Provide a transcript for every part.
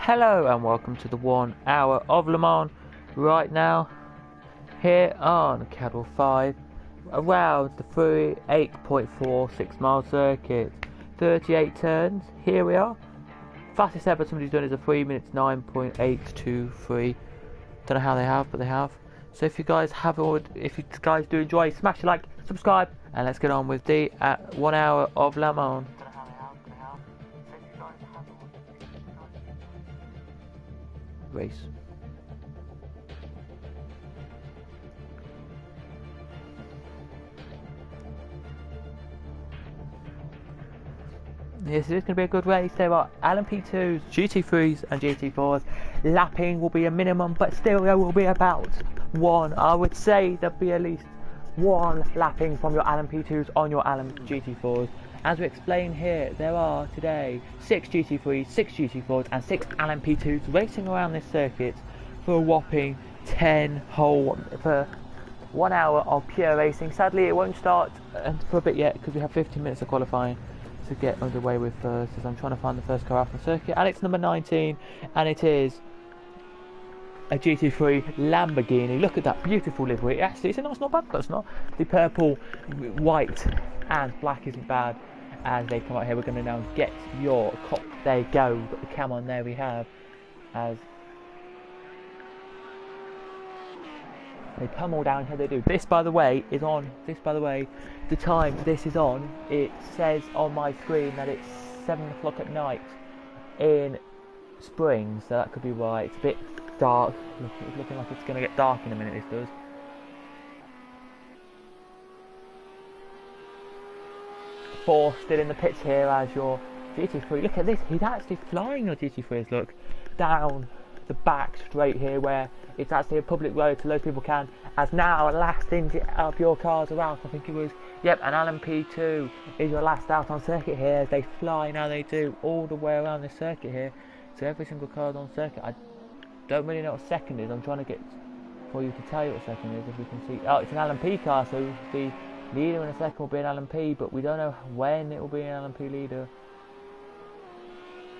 Hello and welcome to the 1 hour of Le Mans right now here on Cadwell 5 around the 8.46 mile circuit, 38 turns. Here we are. Fastest ever somebody's done is a 3 minutes 9.823. Don't know how they have, but they have. So if you guys do enjoy, smash the like, subscribe, and let's get on with the 1 hour of Le Mans. Race. Yes, it is going to be a good race. There are LMP2s, GT3s and GT4s. Lapping will be a minimum, but still there will be about one. I would say there'll be at least one lapping from your LMP2s on your GT4s. As we explain here, there are today 6 GT3s, 6 GT4s and 6 LMP2s racing around this circuit for a whopping 10 whole for 1 hour of pure racing. Sadly, it won't start for a bit yet because we have 15 minutes of qualifying to get underway with first, as I'm trying to find the first car off the circuit, and it's number 19, and it is a GT3 Lamborghini. Look at that beautiful livery. Actually, it's not bad, but it's not. The purple, white and black isn't bad. As they come out here, we're going to now get your cop. There you go. We've got the cam on there. We have as they pummel down here. They do this, by the way, is on. This, by the way, the time this is on, it says on my screen that it's 7 o'clock at night in spring, so that could be why it's a bit dark. It's looking like it's going to get dark in a minute. This does. Four still in the pits here as your GT3. Look at this, he's actually flying your GT3s. Look down the back straight here where it's actually a public road so loads of people can. As now last inch of your cars are out, I think it was. Yep, an LMP2 is your last out on circuit here as they fly. Now they do all the way around this circuit here. So every single car on circuit. I don't really know what second is. I'm trying to get for you to tell you what second is, if you can see. Oh, it's an LMP car, so the leader in a second will be an LMP, but we don't know when it will be an LMP leader.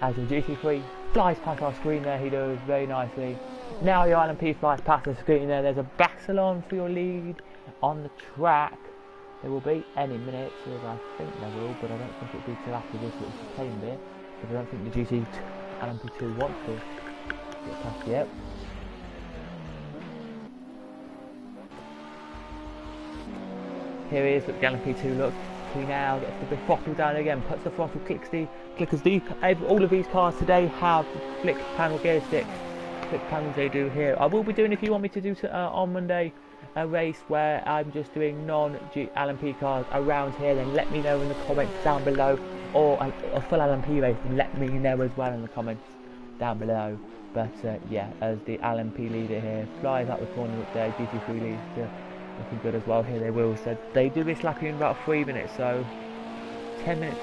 As the GT3 flies past our screen there, he does very nicely. Now your LMP flies past the screen there. There's a Barcelona for your lead on the track. There will be any minute, as I think there will, but I don't think it'll be till after this little chicane bit, because I don't think the GT LMP2 wants to get past yet. Here he is, look, the LMP2, look, he now gets the big throttle down again, puts the throttle, all of these cars today have flick panel gear sticks, flick panels they do here. I will be doing, if you want me to do on Monday, a race where I'm just doing non-LMP cars around here, then let me know in the comments down below, or a full LMP race, and let me know as well in the comments down below. But yeah, as the LMP leader here flies out the corner up there, GT3 leads looking good as well here. They will, so they do this lapping in about 3 minutes, so 10 minutes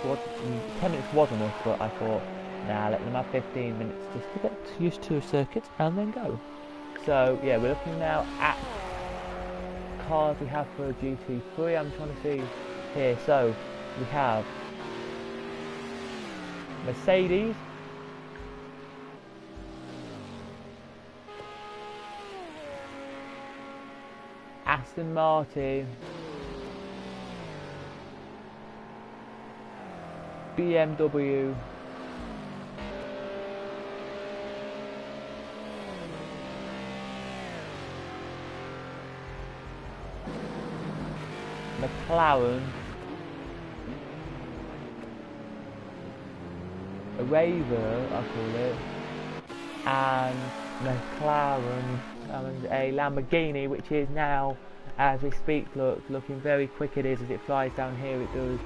was enough, but I thought, nah, let them have 15 minutes just to get used to a circuit and then go. So yeah, we're looking now at cars we have for a GT3. I'm trying to see here, so we have Mercedes, Aston Martin, BMW, McLaren, a Raver I call it, and McLaren and a Lamborghini, which is now, as we speak, looking very quick it is as it flies down here. It does.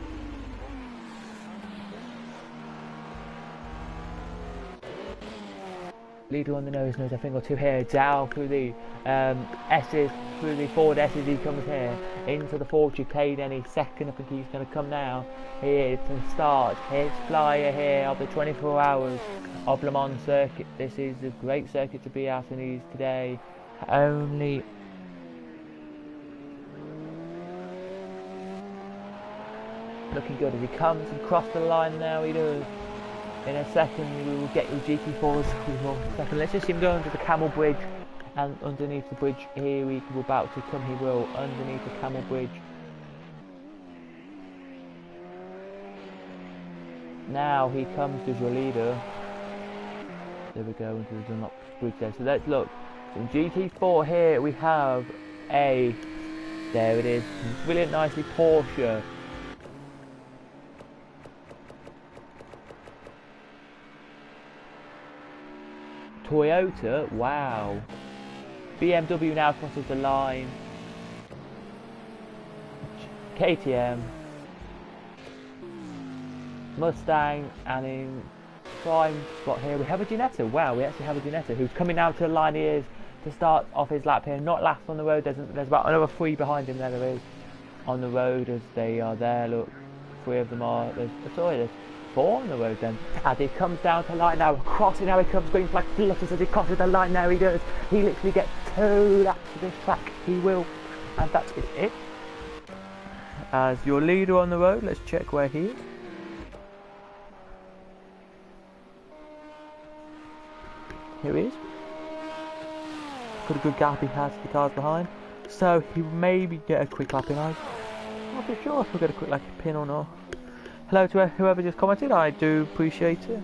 Leader on the nose, a thing or two here, down through the S's, through the Ford S's, he comes here, into the Ford chicane any second. I think he's going to come now. Here to start his flyer here of the 24 hours of Le Mans circuit. This is a great circuit to be at, and he's today only looking good as he comes and across the line now. He does. in a second we will get your GT4s. Second, let's just see him go under the camel bridge, and underneath the bridge here we're about to come. He will underneath the camel bridge. Now he comes as your leader. There we go, into the Dunlop bridge there. So let's look. So in GT4 here we have a, there it is, brilliant, nicely Porsche. Toyota, wow. BMW now crosses the line. KTM. Mustang, and in prime spot here we have a Ginetta. Wow, we actually have a Ginetta who's coming out to the line. He is to start off his lap here, not last on the road. There's about another 3 behind him. There is on the road as they are there. Look, 3 of them are. There's 4 on the road then. As he comes down to the line now, crossing. Now he comes, green flag flutters as he crosses the line. Now he does. He literally gets 2 laps of this track. He will, and that is it. As your leader on the road, let's check where he is. Here he is. Got a good gap he has to the cars behind. So he maybe get a quick lap in. I'm not too sure if we'll get a quick lap in or not. Hello to whoever just commented, I do appreciate it.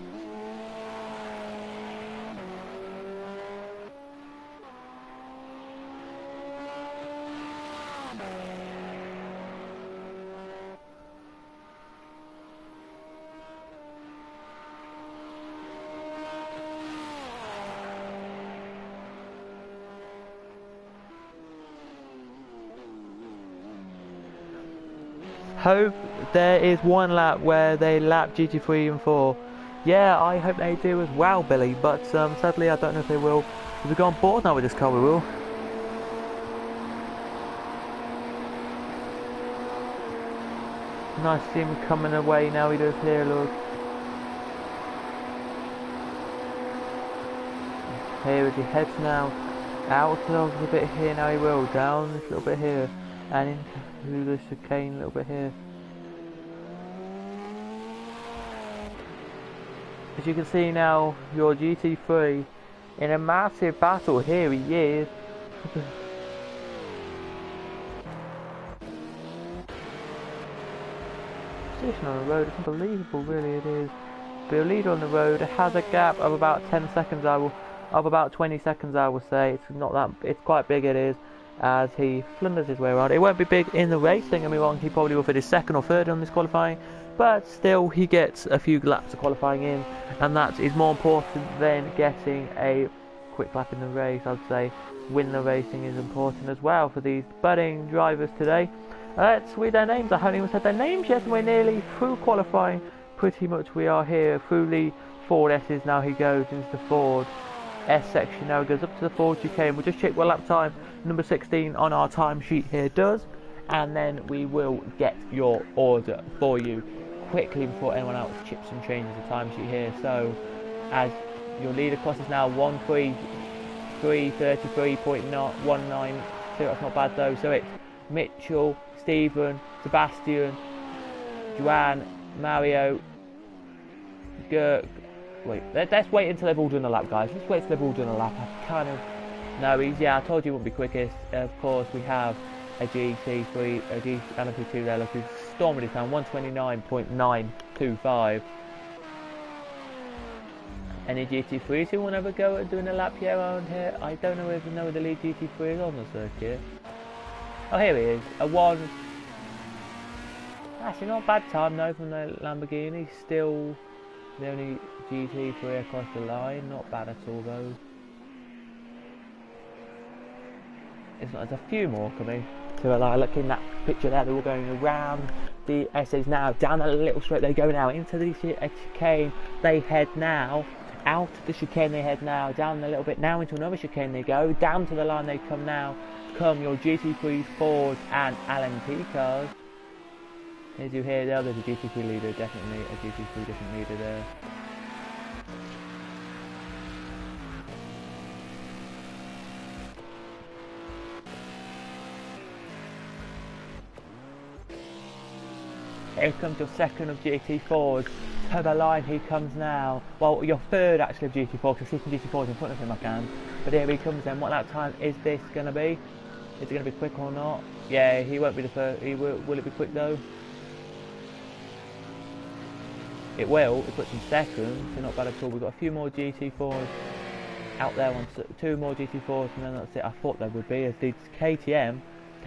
Hope there is one lap where they lap GT3 and 4. Yeah, I hope they do as well, Billy, but sadly I don't know if they will. If we go on board now with this car, we will. Nice to see him coming away now. He does here, look. Here as he heads now out of the bit here. Now he will down this little bit here and into the chicane a little bit here. As you can see now, your GT3 in a massive battle. Here he is. Position on the road, it's unbelievable, really it is. But your leader on the road has a gap of about 10 seconds, of about 20 seconds, I will say. It's not that, it's quite big, it is, as he flunders his way around. It won't be big in the race, don't get me wrong. He probably will finish second or third on this qualifying, but still he gets a few laps of qualifying in, and that is more important than getting a quick lap in the race. I'd say win the racing is important as well for these budding drivers today. Let's read their names. I haven't even said their names yet, and we're nearly through qualifying. Pretty much we are here through the Ford S's. Now he goes into the Ford S section. Now he goes up to the Ford chicane. We'll just check what lap time number 16 on our timesheet here does, and then we will get your order for you quickly before anyone else chips and changes the timesheet here. So as your leader crosses now 133.19, so that's not bad though. So it's Mitchell, Stephen, Sebastian, Joanne, Mario, Girk. Wait, let's wait until they've all done a lap, guys. Let's wait until they've all done a lap. I kind of know he's, yeah, I told you it wouldn't be quickest. Of course, we have a GT3, a GT2 there. Look, who's storming it down 129.925. Any GT3s who want to have a go at doing a lap here around here? I don't know if the lead GT3 is on the circuit. Oh, here he is. A 1. Actually, not a bad time though from the Lamborghini. Still the only GT3 across the line. Not bad at all though. There's a few more coming. So like, look in that picture there, they're all going around the essays now, down a little straight. They go now into the chicane. They head now out of the chicane. They head now down a little bit, now into another chicane. They go down to the line. They come now. Come your GT3s, Fords and LMP cars. As you hear there, there's a GT3 leader, definitely a GT3 different leader there. Here comes your second of GT4s. To the line he comes now. Well, your third actually of GT4, because I see some GT4s in front of him I can. But here he comes then. What lap time is this going to be? Is it going to be quick or not? Yeah, he won't be the first. Will it be quick though? It will. It puts him second, so not bad at all. We've got a few more GT4s out there, two more GT4s, and then that's it. I thought there would be, as the KTM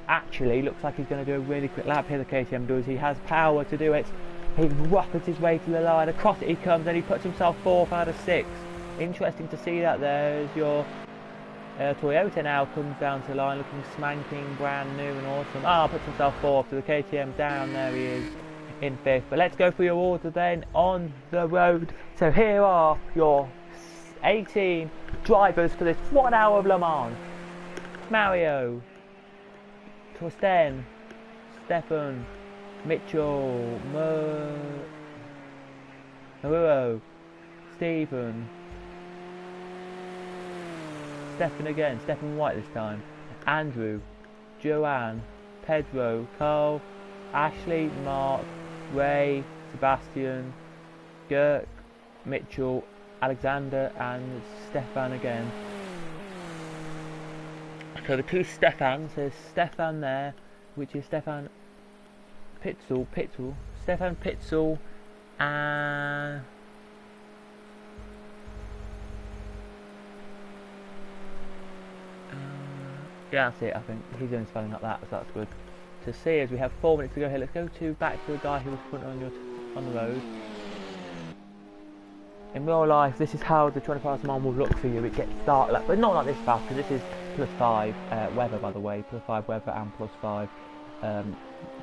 actually looks like he's going to do a really quick lap here. The KTM does. He has power to do it. He rockets his way to the line. Across it he comes, and he puts himself 4th out of 6. Interesting to see that there as your Toyota now comes down to the line, looking smanking, brand new and awesome. Puts himself 4th, so the KTM down there he is in 5th. But let's go for your order then on the road. So here are your 18 drivers for this 1 hour of Le Mans. Mario, Torsten, Stefan, Mitchell, Mauro, Stephen, Stefan again, Stefan White this time, Andrew, Joanne, Pedro, Carl, Ashley, Mark, Ray, Sebastian, Gert, Mitchell, Alexander and Stefan again. So the two Stefans, there's Stefan there, which is Stefan Pitzel, Stefan Pitzel, and yeah, that's it. I think he's only spelling like that, so that's good to see. As we have 4 minutes to go here, let's go back to the guy who was put on the road. In real life, this is how the 24 hours mile will look for you. It gets dark, but not like this fast, because this is +5 weather, by the way, +5 weather and +5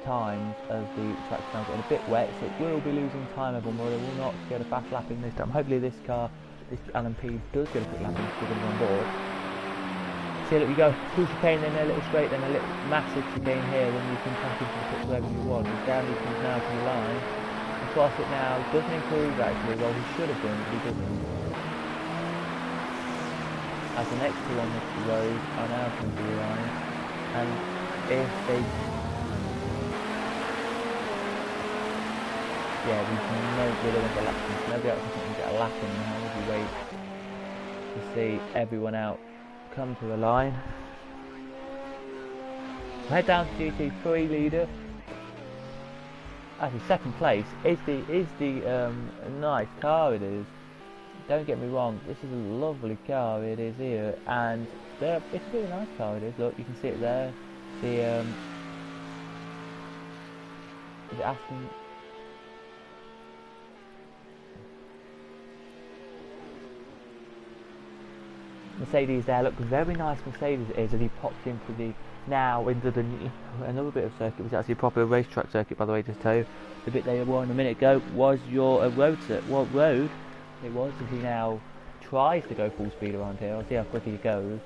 times as the track's now getting a bit wet, so it will be losing time everyone. It will not get a fast lap in this time. Hopefully this LMP does get a quick lap in if we're going to be on board. See, look, you go through chicane, then a little straight, then a little massive chicane here, then you can come into the pit wherever you want. He's down, he comes now to the line. Across it now, doesn't improve actually, well he should have done, but he doesn't. As the next two on the road are now coming to the line, and if they... Yeah, we can really want the lap in. Nobody else can get a lap in now as we wait to see everyone out come to the line. We'll head down to GT3 leader. Actually, second place is the nice car it is. Don't get me wrong, this is a lovely car it is here, and it's a really nice car it is. Look, you can see it there. The Aston. Mercedes there, look, very nice Mercedes it is, as he pops into the another bit of circuit, which is actually a proper racetrack circuit, by the way. Just tell you, the bit they were on a minute ago was your road circuit. What road it was, as he now tries to go full speed around here. I'll see how quick he goes.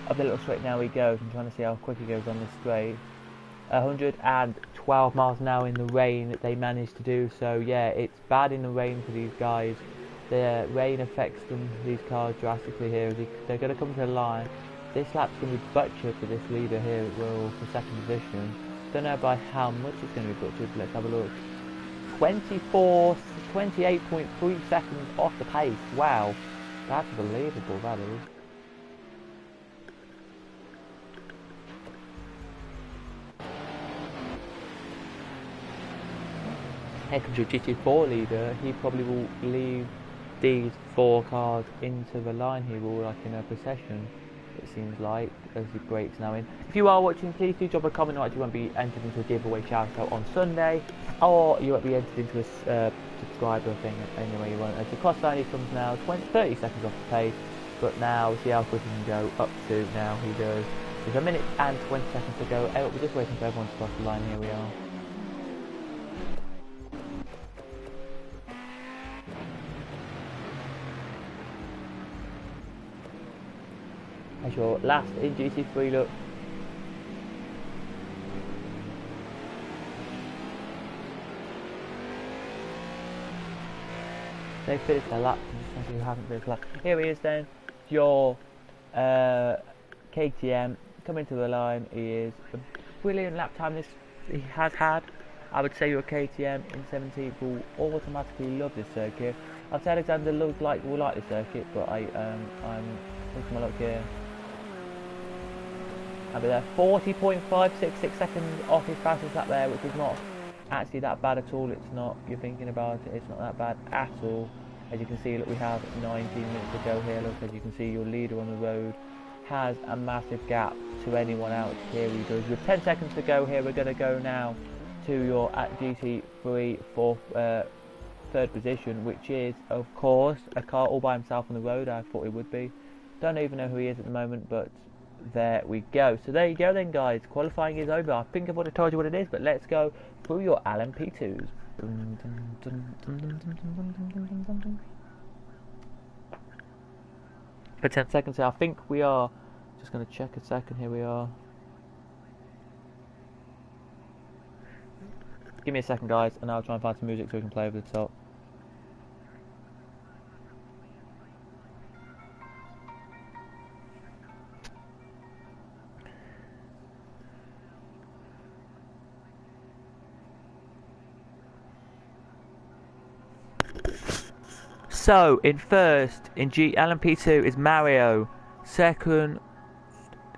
Up the little straight now he goes. I'm trying to see how quick he goes on this straight. 112 miles an hour in the rain that they managed to do. So yeah, it's bad in the rain for these guys. The rain affects these cars drastically here. They're going to come to the line. This lap's going to be butchered for this leader here at Will for second position. Don't know by how much it's going to be butchered. Let's have a look. 28.3 seconds off the pace. Wow, that's believable. That is. Here comes your GT4 leader. He probably will leave these 4 cars into the line. He will, like in a procession, it seems like, as he breaks now in. If you are watching, please do drop a comment. Like, you won't be entered into a giveaway shout out on Sunday, or you won't be entered into a subscriber thing anyway. You won't. As the cross line, he comes now 30 seconds off the pace, but now see how quick he can go up to. Now he does. There's a minute and 20 seconds to go. We're just waiting for everyone to cross the line. Here we are. as your last in GT3 look. They finished their lap, just who haven't finished lap. Here he is then, your KTM coming to the line. He is a brilliant lap time this he has had. I would say your KTM in 17th will automatically love this circuit. I'd say Alexander will like this circuit, but I'm looking my luck here. I'll be there 40.566 seconds off his fastest lap there, which is not actually that bad at all. It's not, you're thinking about it, it's not that bad at all. As you can see, look, we have 19 minutes to go here. Look, as you can see, your leader on the road has a massive gap to anyone else. Here he goes with 10 seconds to go here. We're going to go now to your at GT3 for third position, which is of course a car all by himself on the road. I thought it would be. Don't even know who he is at the moment, but there we go. So there you go then, guys. Qualifying is over. I think I've already told you what it is, but let's go through your LMP2s. For 10 seconds here, I think we are just going to check a second. Here we are. Give me a second, guys, and I'll try and find some music so we can play over the top. So, in first, in LMP2 is Mario. Second,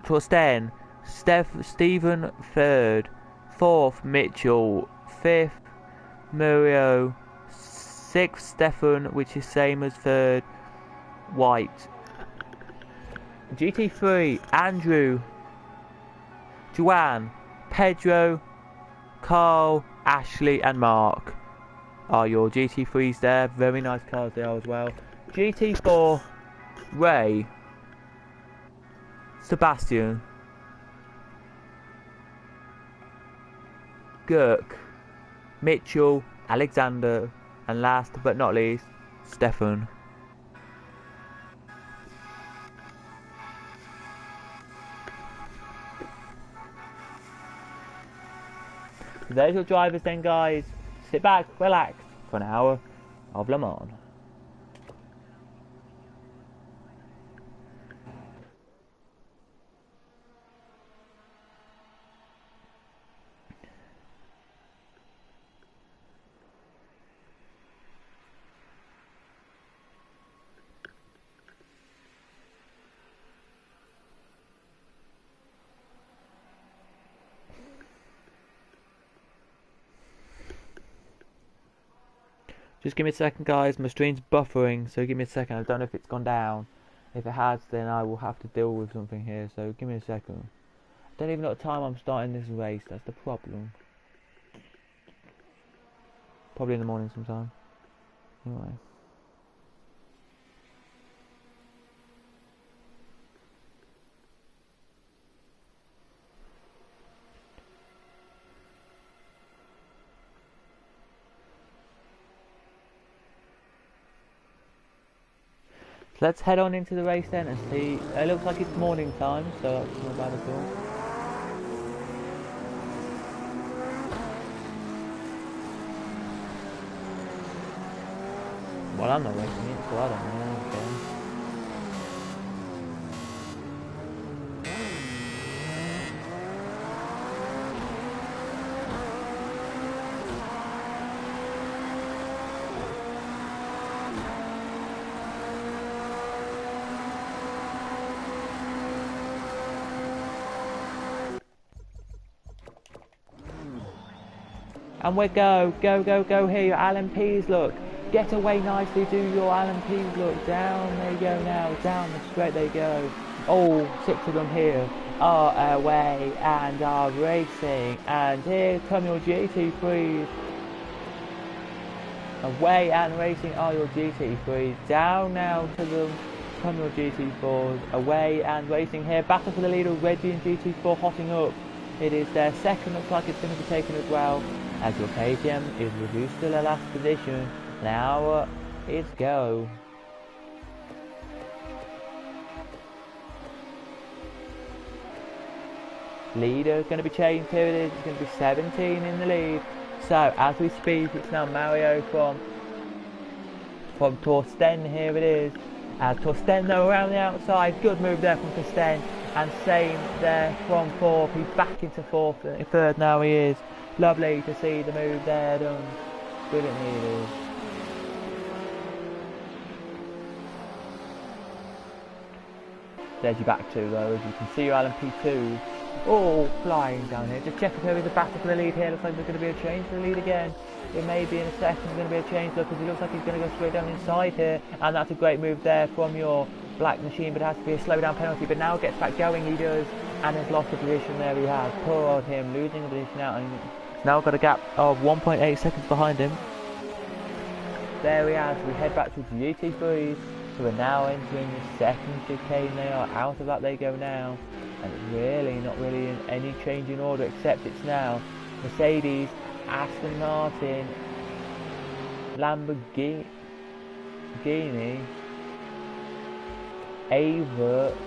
Torsten. Stephen third. Fourth, Mitchell. Fifth, Mario. Sixth, Stefan, which is same as third, White. GT3, Andrew. Joanne. Pedro. Carl. Ashley and Mark are your GT3s there. Very nice cars they are as well. GT4, Ray, Sebastian, Girk, Mitchell, Alexander, and last but not least, Stefan. So there's your drivers then, guys. Sit back, relax for an hour of Le Mans. Just give me a second, guys. My stream's buffering, so give me a second. I don't know if it's gone down. If it has, then I will have to deal with something here, so give me a second. I don't even know what time I'm starting this race. That's the problem. Probably in the morning sometime. Anyway. So let's head on into the race then and see. It looks like it's morning time, so that's not bad at all. Well, I'm not racing it, so I don't know. Okay. And we go here, your LMPs, look. Get away nicely, do your LMPs, look. Down they go now, down the straight they go. All 6 of them here are away and are racing. And here come your GT3s. Away and racing are your GT3s. Down now to them come your GT4s. Away and racing here. Battle for the leader, Reggie and GT4 hotting up. It is their second, looks like it's going to be taken as well. As your KTM is reduced to the last position. Now it's go. Leader is going to be changed. Here it is. It's going to be 17 in the lead. So as we speak, it's now Mario from Torsten. Here it is. As Torsten though around the outside, good move there from Torsten, and same there from fourth. He's back into third now. He is. Lovely to see the move there done. Brilliantly it is. There's your back two though, as you can see your LMP2 all flying down here. Just check if there is a battle for the lead here. Looks like there's going to be a change for the lead again. It may be in a second there's going to be a change, look, because it looks like he's going to go straight down inside here, and that's a great move there from your black machine, but it has to be a slow down penalty. But now gets back going, he does, and has lost the position there. He has. Poor old him, losing the position out, and he's now got a gap of 1.8 seconds behind him. There he has. We head back to the GT3s, so we're now entering the second chicane. They are out of that, they go now, and it's really not really in any change in order, except it's now Mercedes, Aston Martin, Lamborghini, Ava.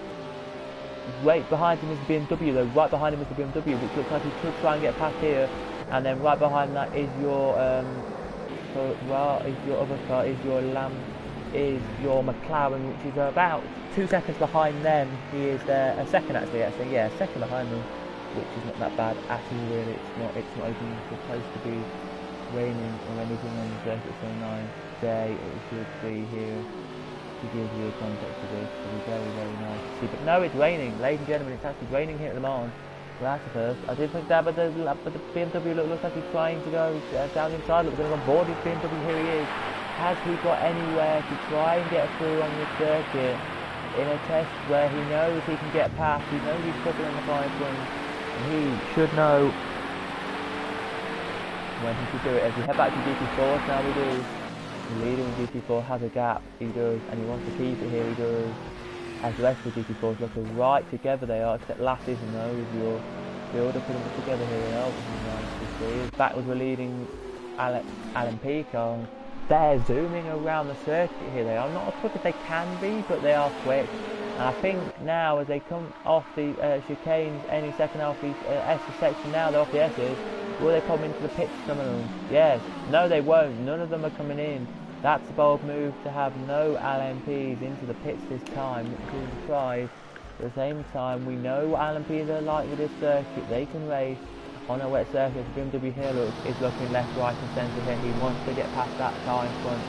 Right behind him is the BMW though. Right behind him is the BMW, which looks like he could try and get past here. And then right behind that is your is your other car, is your McLaren, which is about 2 seconds behind them. He is a second actually, yeah, second behind them, which is not that bad at all really. It's not even supposed to be raining or anything on the circuit, so nice day it should be here to give you a context of this. It will be very, very nice to see. But no, it's raining, ladies and gentlemen, it's actually raining here at Le Mans. Well, that's the first. I did think that, but the BMW looks like he's trying to go down inside. Look, going on board his BMW. Here he is. Has he got anywhere to try and get through on this circuit in a test where he knows he can get past? He knows he's trouble in the 5 points, and he should know when he should do it. As we head back to GT4, now we do. The leader in GT4 has a gap. He does, and he wants to keep it here. He does. As the rest of the GT4s look right together, they are, except last isn't though, with your builder putting them together here. They are, which is nice to see. Backwards we're leading LMP car. They're zooming around the circuit here. They are not as quick as they can be, but they are quick. And I think now, as they come off the chicanes any second off the S section, now they're off the S's. Will they come into the pits, some of them? Yes. No, they won't. None of them are coming in. That's a bold move to have no LMPs into the pits this time, which is a surprise. At the same time, we know what LMPs are like with this circuit. They can race on a wet surface. BMW here is looking left, right and centre here. He wants to get past that car in front,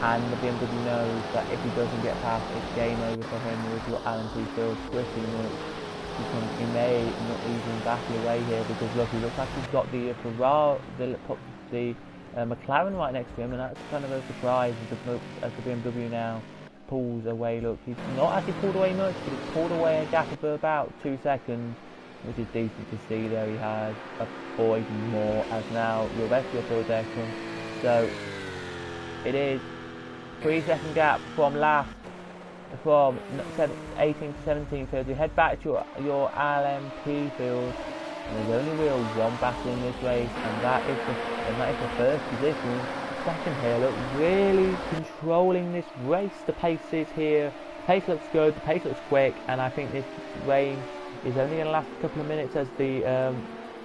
and the BMW knows that if he doesn't get past, it's game over for him with what LMP feels pretty much. He may not even battle away here, because look, he looks like he's got the McLaren right next to him, and that's kind of a surprise as the BMW now pulls away. Look, he's not actually pulled away much, but he's pulled away a gap of about 2 seconds, which is decent to see. There he has, or even more, as now your rest of your field there comes. So it is 3 second gap from last, from 18 to 17 fields. You head back to your LMP field. And there's only real one battle in this race, and that is the first position. Second here, look, really controlling this race. The pace is here. The pace looks good. The pace looks quick, and I think this rain is only going to last a couple of minutes as the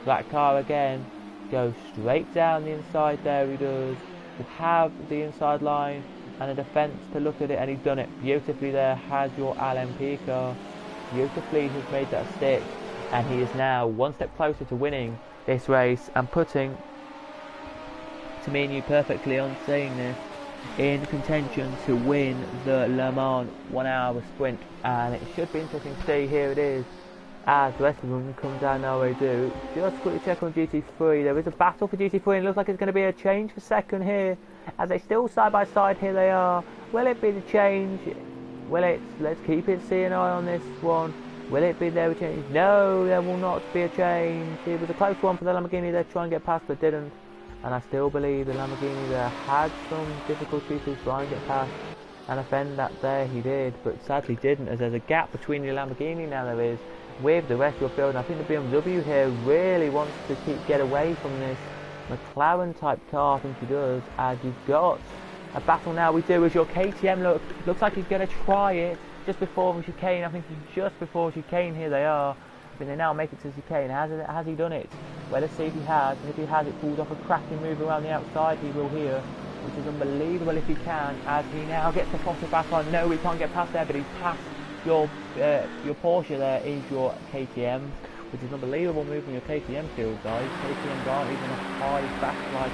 black car again goes straight down the inside. There he does. We have the inside line and a defence to look at it, and he's done it beautifully there. Has your LMP car beautifully has made that stick. And he is now one step closer to winning this race and putting, to me and you perfectly on saying this, in contention to win the Le Mans 1 hour sprint. And it should be interesting to see. Here it is, as the rest of them come down now. They do. Just quickly check on GT3. There is a battle for GT3, and it looks like it's going to be a change for second here, as they still side by side. Here they are. Will it be the change? Will it? Let's keep it seeing eye on this one. Will it be there a change? No, there will not be a change. It was a close one for the Lamborghini there to try and get past, but didn't. And I still believe the Lamborghini there had some difficulty to try and get past and offend that there. He did, but sadly didn't, as there's a gap between the Lamborghini now there is with the rest of your field. And I think the BMW here really wants to get away from this McLaren type car. I think he does, as you've got a battle now. We do as your KTM looks like he's going to try it just before the chicane. I think just before chicane. Here they are. but they now make it to chicane. Has he done it? Well, let's see if he has. And if he has, it pulls off a cracking move around the outside. He will here, which is unbelievable if he can. As he now gets the fossil back on. No, he can't get past there, but he's passed your Porsche. There is your KTM, which is an unbelievable move on your KTM field, guys. KTMs aren't even a high fast like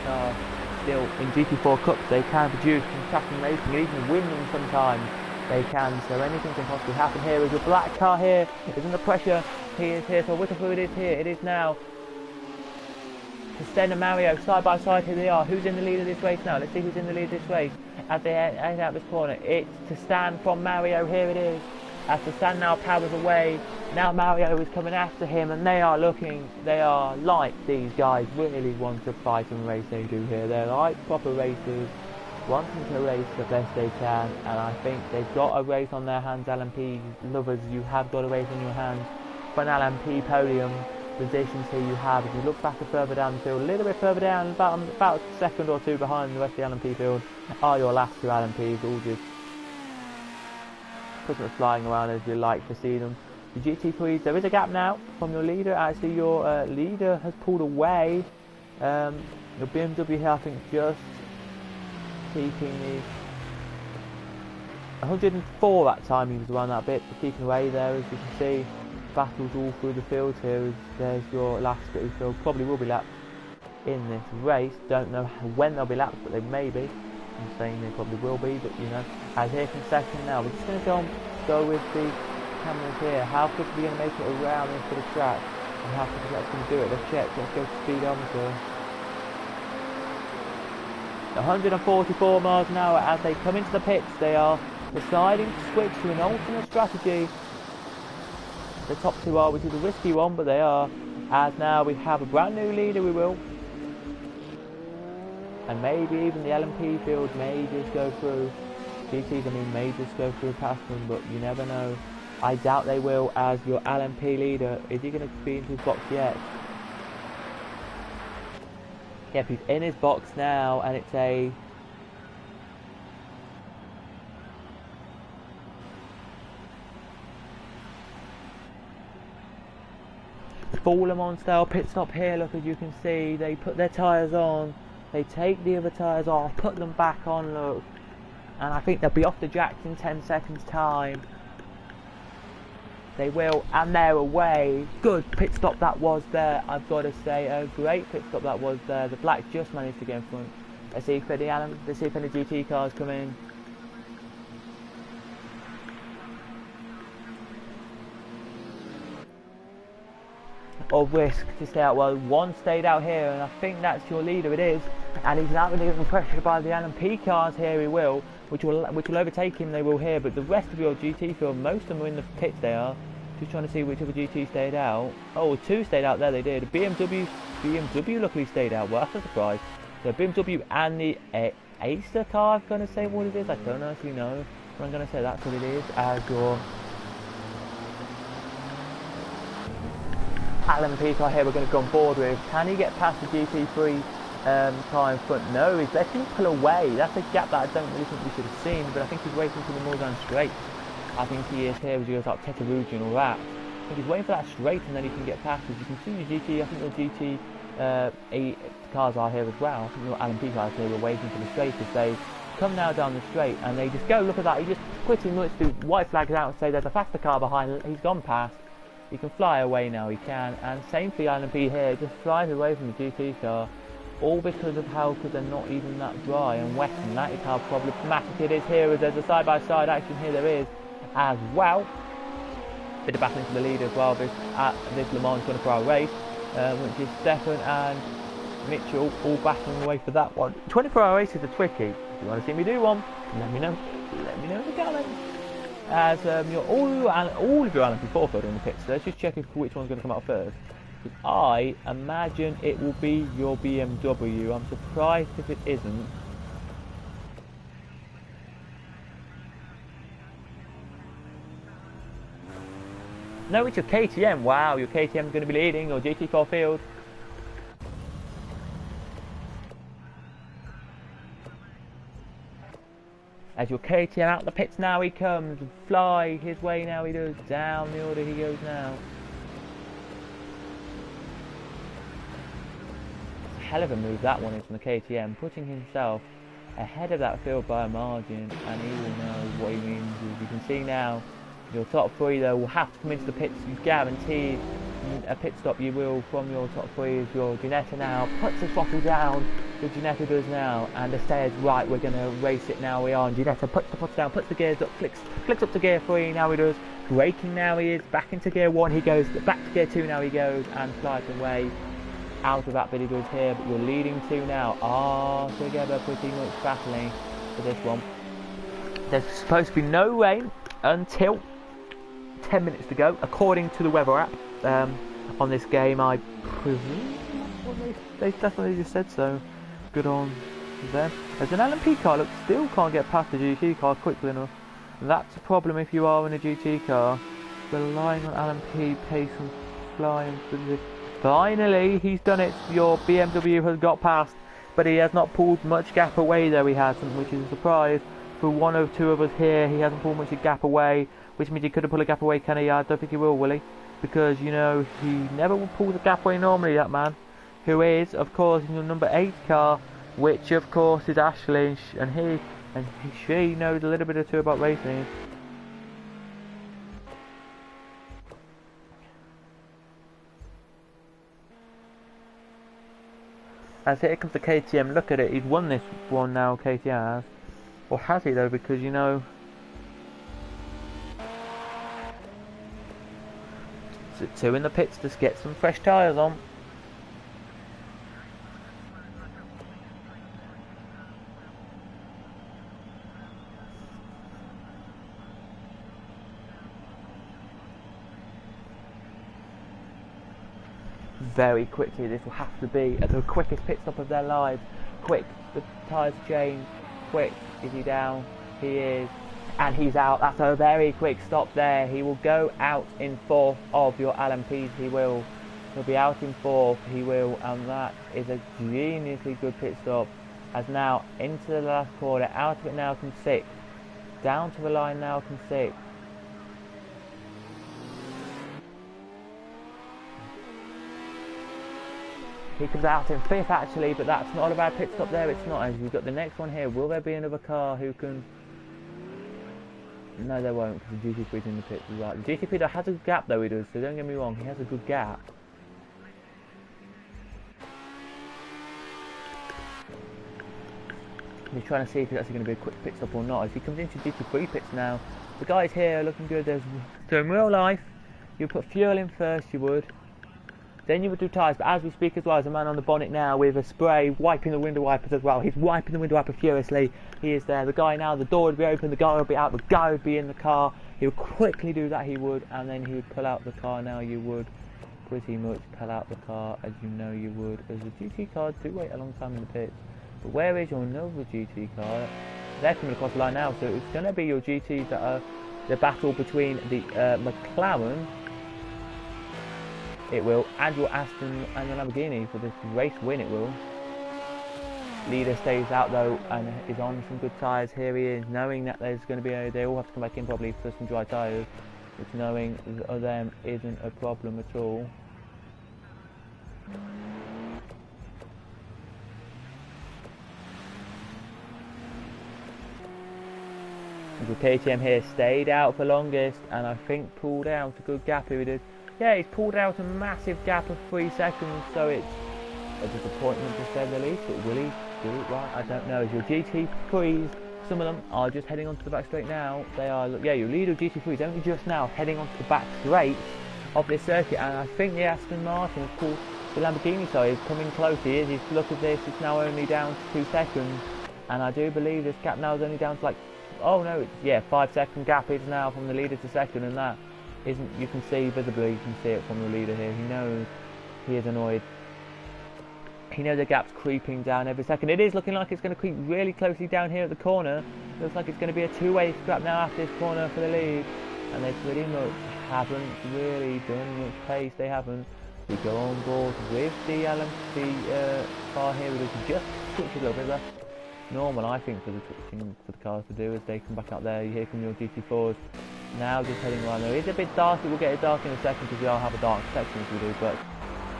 still in GT4 Cups. They can produce some track and racing, and even win them sometimes. They can, so anything can possibly happen here. Is your black car here is under pressure. He is here, so whichever it is here, it is now. Sten and Mario side by side, here they are. Who's in the lead of this race now? Let's see who's in the lead of this race. As they head out this corner, it's to Stan from Mario, here it is. As the Stan now powers away, now Mario is coming after him, and they are like these guys really want to fight and race. They do here, they're like proper racers, wanting to race the best they can, and I think they've got a race on their hands. LMP lovers, you have got a race on your hands for an LMP podium positions here. You have, if you look back and further down the field, a little bit further down, about a second or two behind the rest of the LMP field, are your last two LMPs, all just Christmas flying around as you like to see them. The GT3s, there is a gap now from your leader. Actually, your leader has pulled away. Your BMW here, I think, just keeping the 104 that time. He was around that bit, but keeping away there, as you can see. Battles all through the field here. There's your last bit of field. Probably will be lapped in this race. Don't know when they'll be lapped, but they may be. I'm saying they probably will be, but you know. As here from second now, we're just going to go with the cameras here. How quickly are we going to make it around into the track? And how quickly that's going to do it? Let's check. Let's go to speedometer. 144 miles an hour. As they come into the pits, they are deciding to switch to an alternate strategy. The top two are, which is a risky one, but they are. As now we have a brand new leader, we will. And maybe even the LMP field may just go through. GTs, I mean, may just go through past them, but you never know. I doubt they will, as your LMP leader. Is he going to be into his box yet? Yep, he's in his box now, and it's a... Ballerman style pit stop here. Look, as you can see, they put their tyres on, they take the other tyres off, put them back on, look, and I think they'll be off the jacks in 10 seconds time. They will, and they're away. Good pit stop that was there, I've got to say. A great pit stop that was there. The black just managed to get in front. Let's see if any GT cars come in. Or risk to stay out. Well, one stayed out here, and I think that's your leader. It is, and he's now going to get pressured by the LMP cars here. He will, which will overtake him. They will here, but the rest of your GT field, most of them are in the pits. They are just trying to see which other GT stayed out. Oh, two stayed out there. They did. BMW luckily stayed out. Well, that's a surprise. So BMW and the Acer car. I'm going to say what it is. I don't actually know, but I'm going to say that's what it is. As your LMP car here, we're going to go on board with. Can he get past the GT3 car in front? No, he's letting him pull away. That's a gap that I don't really think we should have seen, but I think he's waiting for the Muldown straight. I think he is here as he goes up Tetarugi and all that. I think he's waiting for that straight, and then he can get past. As you can see, your GT, I think your GT cars are here as well. I think your LMP cars here are waiting for the straight as they come now down the straight, and they just go. Look at that, he just quickly looks to white flags out and say there's a faster car behind. He's gone past. He can fly away now, he can, and same for the LMP here, just flies away from the GT car, all because of how they're not even that dry and wet, and that is how problematic it is here, as there's a side-by-side action here, there is, as well. Bit of battling for the lead as well, this Le Mans 24-hour race, which is Stefan and Mitchell all battling away for that one. 24-hour races are tricky. If you want to see me do one, let me know in the comments. As all of your LMP4 field in the pits. So let's just check which one's going to come out first. Because I imagine it will be your BMW. I'm surprised if it isn't. No, it's your KTM. Wow, your KTM is going to be leading your GT4 field. As your KTM out the pits now, he comes, fly his way now, he does, down the order he goes now. hell of a move that one is from the KTM, putting himself ahead of that field by a margin, and he will know what he means. As you can see now, your top three though will have to come into the pits. You guarantee a pit stop, you will, from your top three. As your Ginetta now puts the throttle down, the Ginetta does now, and says, right, we're going to race it now. We are, and Ginetta puts the throttle down, puts the gears up, flicks up to gear 3, now he does, braking now he is, back into gear 1 he goes, back to gear 2 now he goes, and slides away out of that bit he does here. But you're leading 2 now are together pretty much battling for this one. There's supposed to be no rain until 10 minutes to go, according to the weather app on this game, I presume. That's what they just said, so good on them. As an LMP car, look, still can't get past the GT car quickly enough. That's a problem if you are in a GT car, relying on LMP pace and flying. Finally, he's done it. Your BMW has got past, but he has not pulled much gap away though. He hasn't, which is a surprise. For one of two of us here, he hasn't pulled much gap away, which means he could have pulled a gap away, can he? I don't think he will he? Because, you know, he never will pull the gap away normally, that man. Who is, of course, in your number 8 car, which, of course, is Ashley, and she knows a little bit or two about racing. As here comes the KTM, look at it, he's won this one now, KTM has. Or has he though, because, you know, two in the pits to get some fresh tyres on. Very quickly, this will have to be at the quickest pit stop of their lives. Quick, the tyres change. Quick, is he down? He is. And he's out. That's a very quick stop there. He will go out in 4th of your LMPs. He will. He'll be out in 4th. He will. And that is a geniusly good pit stop. As now into the last corner. Out of it now from 6th. Down to the line now from 6th. He comes out in 5th actually, but that's not a bad pit stop there. It's not. As we've got the next one here. Will there be another car who can... No, there won't, because the GT3's in the pits as well. The GT3 has a gap though, he does, so don't get me wrong, he has a good gap. He's trying to see if it's actually going to be a quick pit stop or not. As he comes into GT3 pits now, the guys here are looking good. So in real life, you put fuel in first, you would. Then you would do tyres, but as we speak as well, there's a man on the bonnet now with a spray, wiping the window wipers as well. He's wiping the window wiper furiously. He is there. The guy now, the door would be open, the guy would be out, the guy would be in the car. He would quickly do that, he would, and then he would pull out the car now. You would pretty much pull out the car, as you know you would, as the GT cars do wait a long time in the pits. But where is your Nova GT car? They're coming across the line now, so it's going to be your GTs that are the battle between the McLaren, it will, and your Aston and the Lamborghini for this race win, it will. Leader stays out though and is on some good tyres. Here he is, knowing that there's going to be they all have to come back in probably for some dry tyres, which knowing them isn't a problem at all. The KTM here stayed out for longest, and I think pulled out a good gap here he did. Yeah, he's pulled out a massive gap of 3 seconds, so it's a disappointment to say the least, but will he do it right? I don't know. As your GT3s, some of them are just heading onto the back straight now. They are, yeah, your leader GT3s only just now heading onto the back straight of this circuit, and I think the Aston Martin, of course, the Lamborghini side is coming close. He is. Look at this, it's now only down to 2 seconds, and I do believe this gap now is only down to like, oh no, it's, yeah, 5 second gap is now from the leader to second, and that isn't, you can see visibly, you can see it from the leader here. He knows he is annoyed. He knows the gap's creeping down every second. It is looking like it's going to creep really closely down here at the corner. Looks like it's going to be a two-way scrap now after this corner for the lead, and they pretty much haven't really done much pace. They haven't. We go on board with the LMP car here. We just switch a little bit. That's normal, I think, for the switching for the cars to do as they come back out there. You hear from your GT4s. Now just heading around there. It's a bit dark, it will get it dark in a second because we all have a dark section as we do, but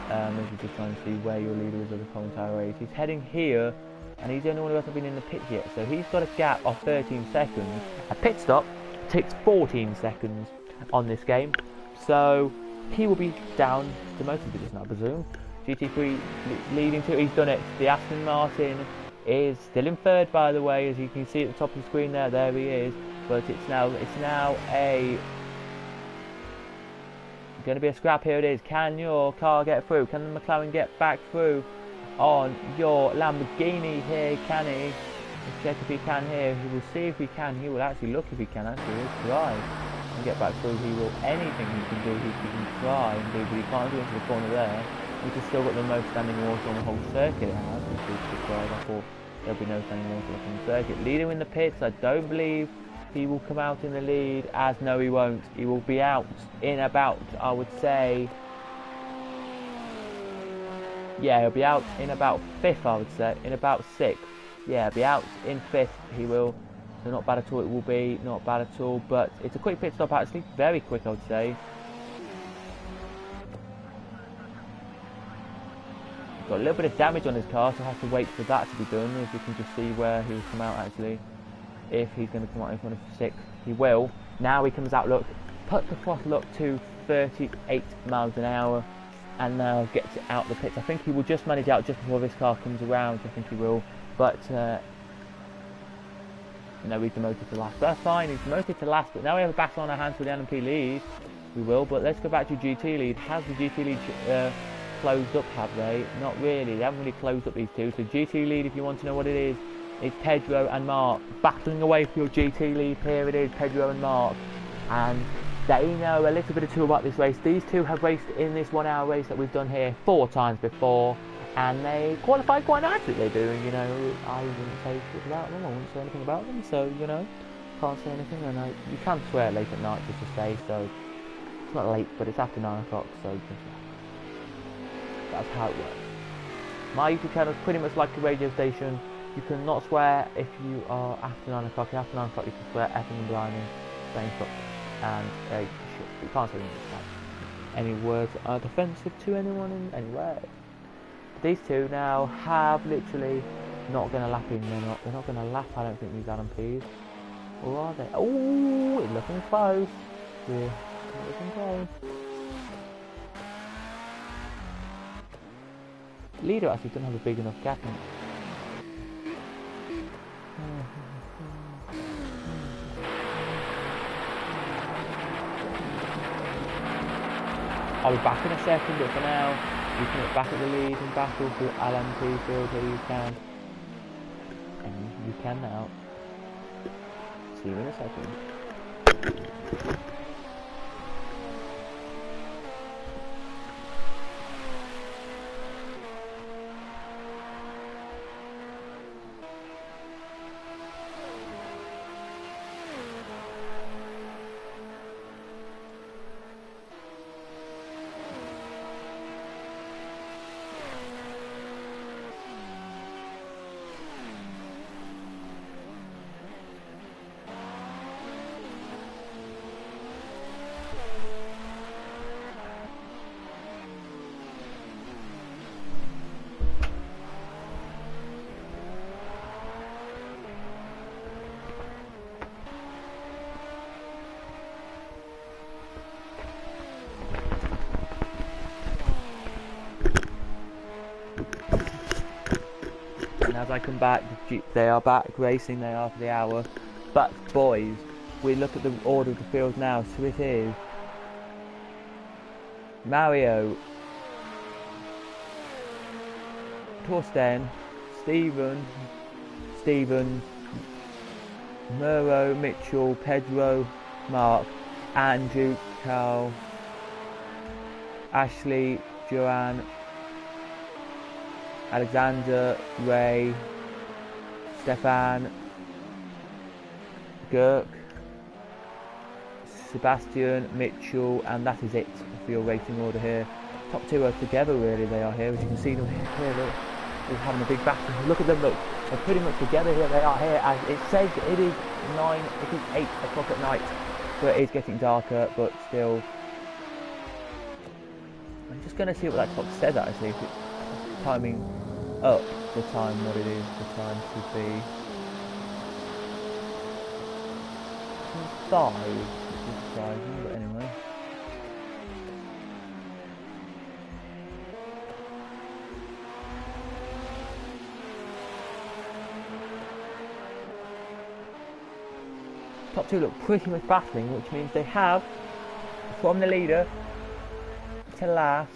As you're just trying to see where your leader is of the whole entire race. He's heading here, and he's the only one who hasn't been in the pits yet, so he's got a gap of 13 seconds. A pit stop takes 14 seconds on this game, so he will be down the most of it just now, I presume. GT3 leading to, he's done it. The Aston Martin is still in third, by the way, as you can see at the top of the screen there. There he is, but it's now going to be a scrap. Here it is. Can your car get through? Can the McLaren get back through on your Lamborghini here? Can he? Let's check if he can here. He will see if he can. He will actually look if he can. Actually, he'll try and get back through. He will. Anything he can do, he can try and do, but he can't go into the corner there. Which has still got the most standing water on the whole circuit. It has, which is surprised. I thought there'll be no standing water on the circuit. Leader in the pits. I don't believe he will come out in the lead, as no he won't. He will be out in about, I would say, yeah, he'll be out in about 5th, I would say, in about 6th. Yeah, he'll be out in 5th, he will. So not bad at all, it will be, not bad at all, but it's a quick pit stop actually, very quick I would say. Got a little bit of damage on his car, so I have to wait for that to be done, as you can just see where he'll come out actually. If he's going to come out in front of 6, he will. Now he comes out, look, put the throttle up to 38 miles an hour, and now gets it out the pits. I think he will just manage out just before this car comes around, I think he will. But, no, he's demoted to last. That's fine, he's demoted to last, but now we have a battle on our hands for the LMP lead. We will, but let's go back to GT lead. Has the GT lead closed up, have they? Not really, they haven't really closed up these two. So GT lead, if you want to know what it is, it's Pedro and Mark battling away for your GT lead. Here it is, Pedro and Mark, and they know a little bit too about this race. These two have raced in this 1 hour race that we've done here 4 times before, and they qualified quite nicely. They do, you know. I wouldn't say shit about them, I wouldn't say anything about them, so you know, can't say anything. And you can swear late at night just to say, so it's not late, but it's after 9 o'clock, so that's how it works. My YouTube channel is pretty much like a radio station. You cannot swear if you are after 9 o'clock. After 9 o'clock you can swear effing and blinding, saying fuck and shit. You can't say any words that are offensive to anyone in any way. These two now have literally not going to lap in. They're not going to lap, I don't think, these LMPs. Or are they? Oh, it's looking close. Yeah, it's looking close. Leader actually doesn't have a big enough gap in it. I'll be back in a second, but for now, you can look back at the lead and battle for LMP field where you can. And you can now. See you in a second. As I come back, they are back racing, they are for the hour. But boys, we look at the order of the field now. So it is Mario, Torsten, Stephen, Muro, Mitchell, Pedro, Mark, Andrew, Carl, Ashley, Joanne, Alexander, Ray, Stefan, Girk, Sebastian, Mitchell, and that is it for your racing order here. Top two are together, really, they are here. As you can see them here, look, they're having a big battle. Look at them, look, they're pretty much together here. They are here, as it says it is 8 o'clock at night, so it is getting darker, but still. Just going to see what that clock says actually, if it's timing up the time, what it is, the time should be 5, which is surprising, but anyway. Top 2 look pretty much battling, which means they have, from the leader to last,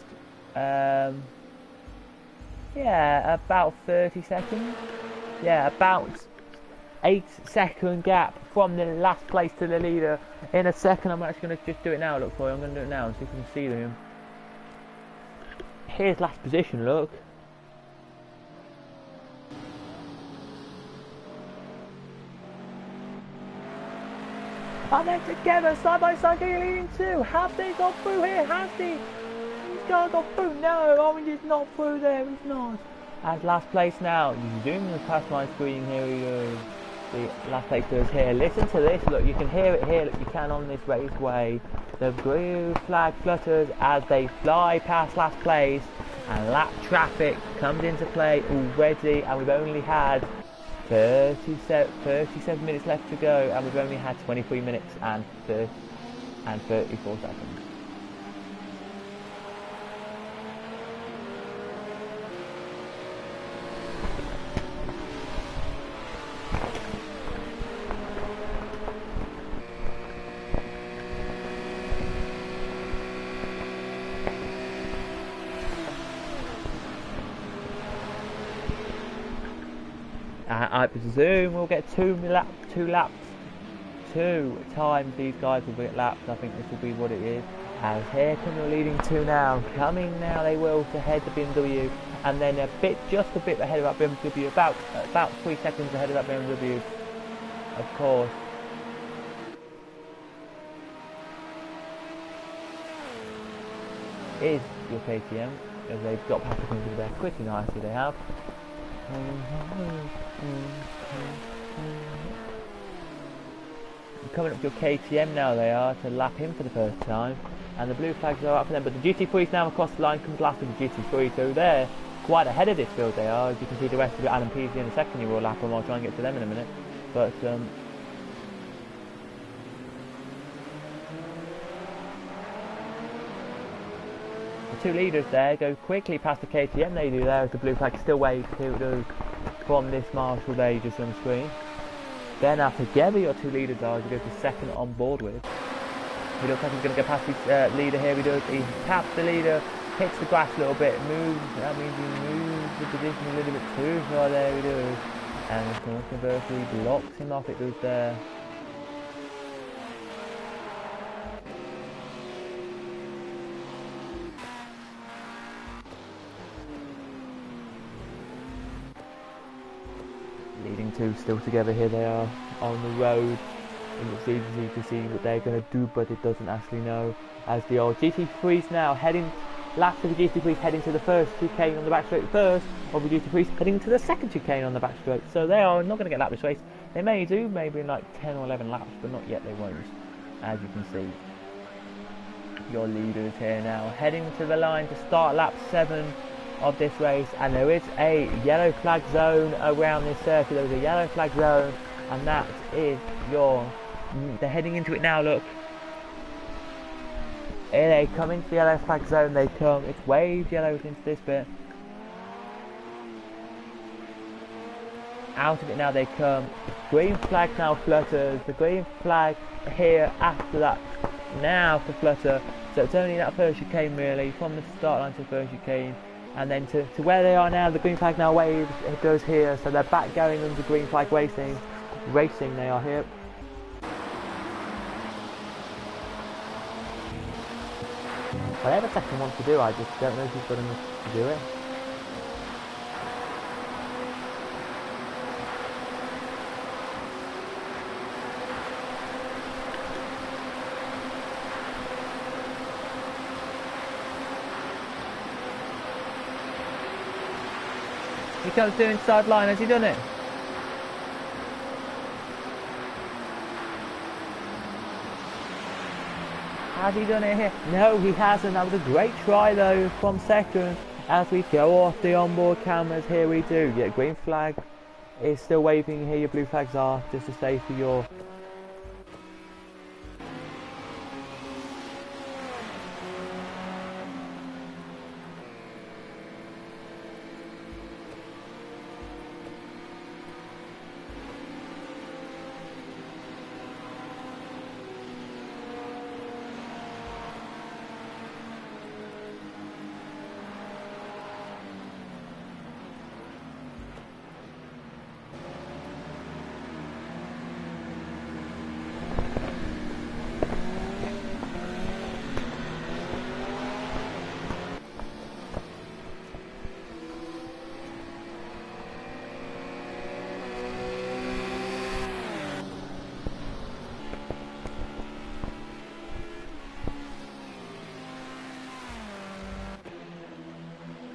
yeah, about 30 seconds. Yeah, about 8-second gap from the last place to the leader. In a second, I'm actually going to just do it now. Look for you. I'm going to do it now and see if you can see them. Here's last position. Look. And they're together, side by side, leading 2. Have they got through here? Has he? He's got through. No, Orange is not through there. He's not. At last place now. You zoom past my screen. Here we go. The last place goes here. Listen to this. Look, you can hear it here. Look, you can on this raceway. The blue flag flutters as they fly past last place, and lap traffic comes into play already. And we've only had 37 minutes left to go, and we've only had 23 minutes and 34 seconds. I presume we'll get two times these guys will get laps. I think this will be what it is. As here come the leading 2 now. Coming now they will to head the BMW, and then just a bit ahead of that BMW, about 3 seconds ahead of that BMW, of course. Is your KTM, as they've got past the into there pretty nicely. They have. Coming up to your KTM now, they are to lap him for the first time, and the blue flags are up for them, but the GT3s now across the line comes last with the GT3, so they're quite ahead of this field. They are, as you can see the rest of it. Alan Peasy in a second, you will lap them. I'll try and get to them in a minute, but the 2 leaders there go quickly past the KTM. They do there as the blue flag still waves to from this marshal there you just on the screen. Then now together your 2 leaders are, as you go to second on board with. He looks like he's going to go past his leader here. He taps the leader, hits the grass a little bit, moves. That means he moves the position a little bit too far. There we do. And the conversely blocks him off. It goes there. Leading 2 still together. Here they are on the road. It looks easy to see what they're going to do, but it doesn't actually know. As the old GT3s now heading, last of the GT3s heading to the first chicane on the back straight first, or the GT3s heading to the second chicane on the back straight. So they are not going to get lap this race. They may do, maybe in like 10 or 11 laps, but not yet. They won't. As you can see, your leaders here now heading to the line to start lap 7 of this race, and there is a yellow flag zone around this circuit. There is a yellow flag zone, and that is they're heading into it now. Look, here they come into the yellow flag zone. They come, it's waved yellow into this bit. Out of it now they come. Green flag now flutters. The green flag here after that now for flutter. So it's only that first chicane really, from the start line to the first chicane. And then to where they are now, the green flag now waves, it goes here, so they're back going under green flag racing they are here. Whatever second wants to do, I just don't know if he's got enough to do it. He comes doing side line. Has he done it? Has he done it here? No, he hasn't. That was a great try though from second. As we go off the onboard cameras, here we do. Yeah, green flag is still waving here. Your blue flags are, just to say for your...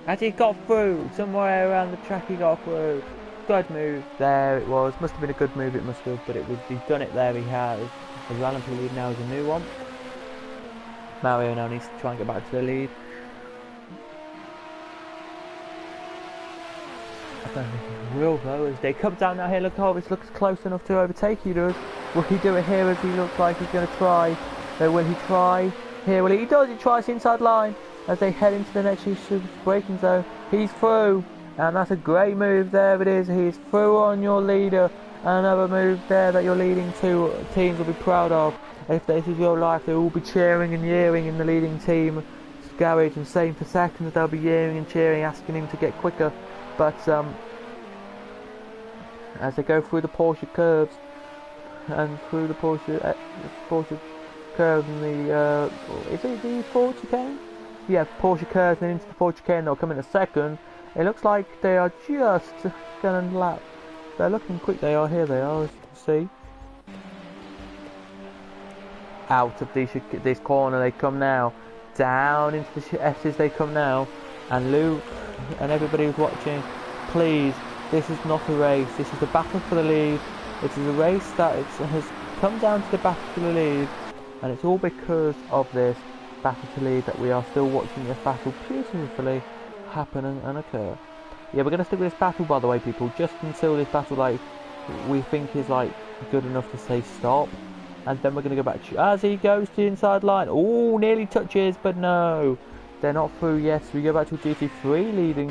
As he got through, somewhere around the track he got through. Good move, there it was. Must have been a good move, it must have, but it was, he's done it there, he has. His rally lead now is a new one. Mario now needs to try and get back to the lead. I don't think he will though, as they come down now here. Look, oh, this looks close enough to overtake you, does. Will he do it here as he looks like he's going to try? So will he try? Here, will he does, he tries the inside line. As they head into the next braking zone, he's through, and that's a great move. There it is, he's through on your leader. Another move there that your leading two teams will be proud of. If this is your life, they will be cheering and yeering in the leading team garage and saying for seconds they'll be yeering and cheering, asking him to get quicker. But as they go through the Porsche curves and through the Porsche curves and the is it the Ford chicane? Yeah, Porsche curves and into the Porsche chicane, they'll come in a second. It looks like they are just going to lap. They're looking quick, they are, here they are, as you can see. Out of this corner they come now. Down into the S's they come now. And Luke and everybody who's watching, please, this is not a race. This is a battle for the lead. It is a race that has come down to the battle for the lead. And it's all because of this battle to lead that we are still watching this battle beautifully happen and occur. Yeah, we're going to stick with this battle, by the way, people, just until this battle, like, we think is, like, good enough to say stop. And then we're going to go back to, as he goes to the inside line. Oh, nearly touches, but no. They're not through yet. So we go back to GT3 leading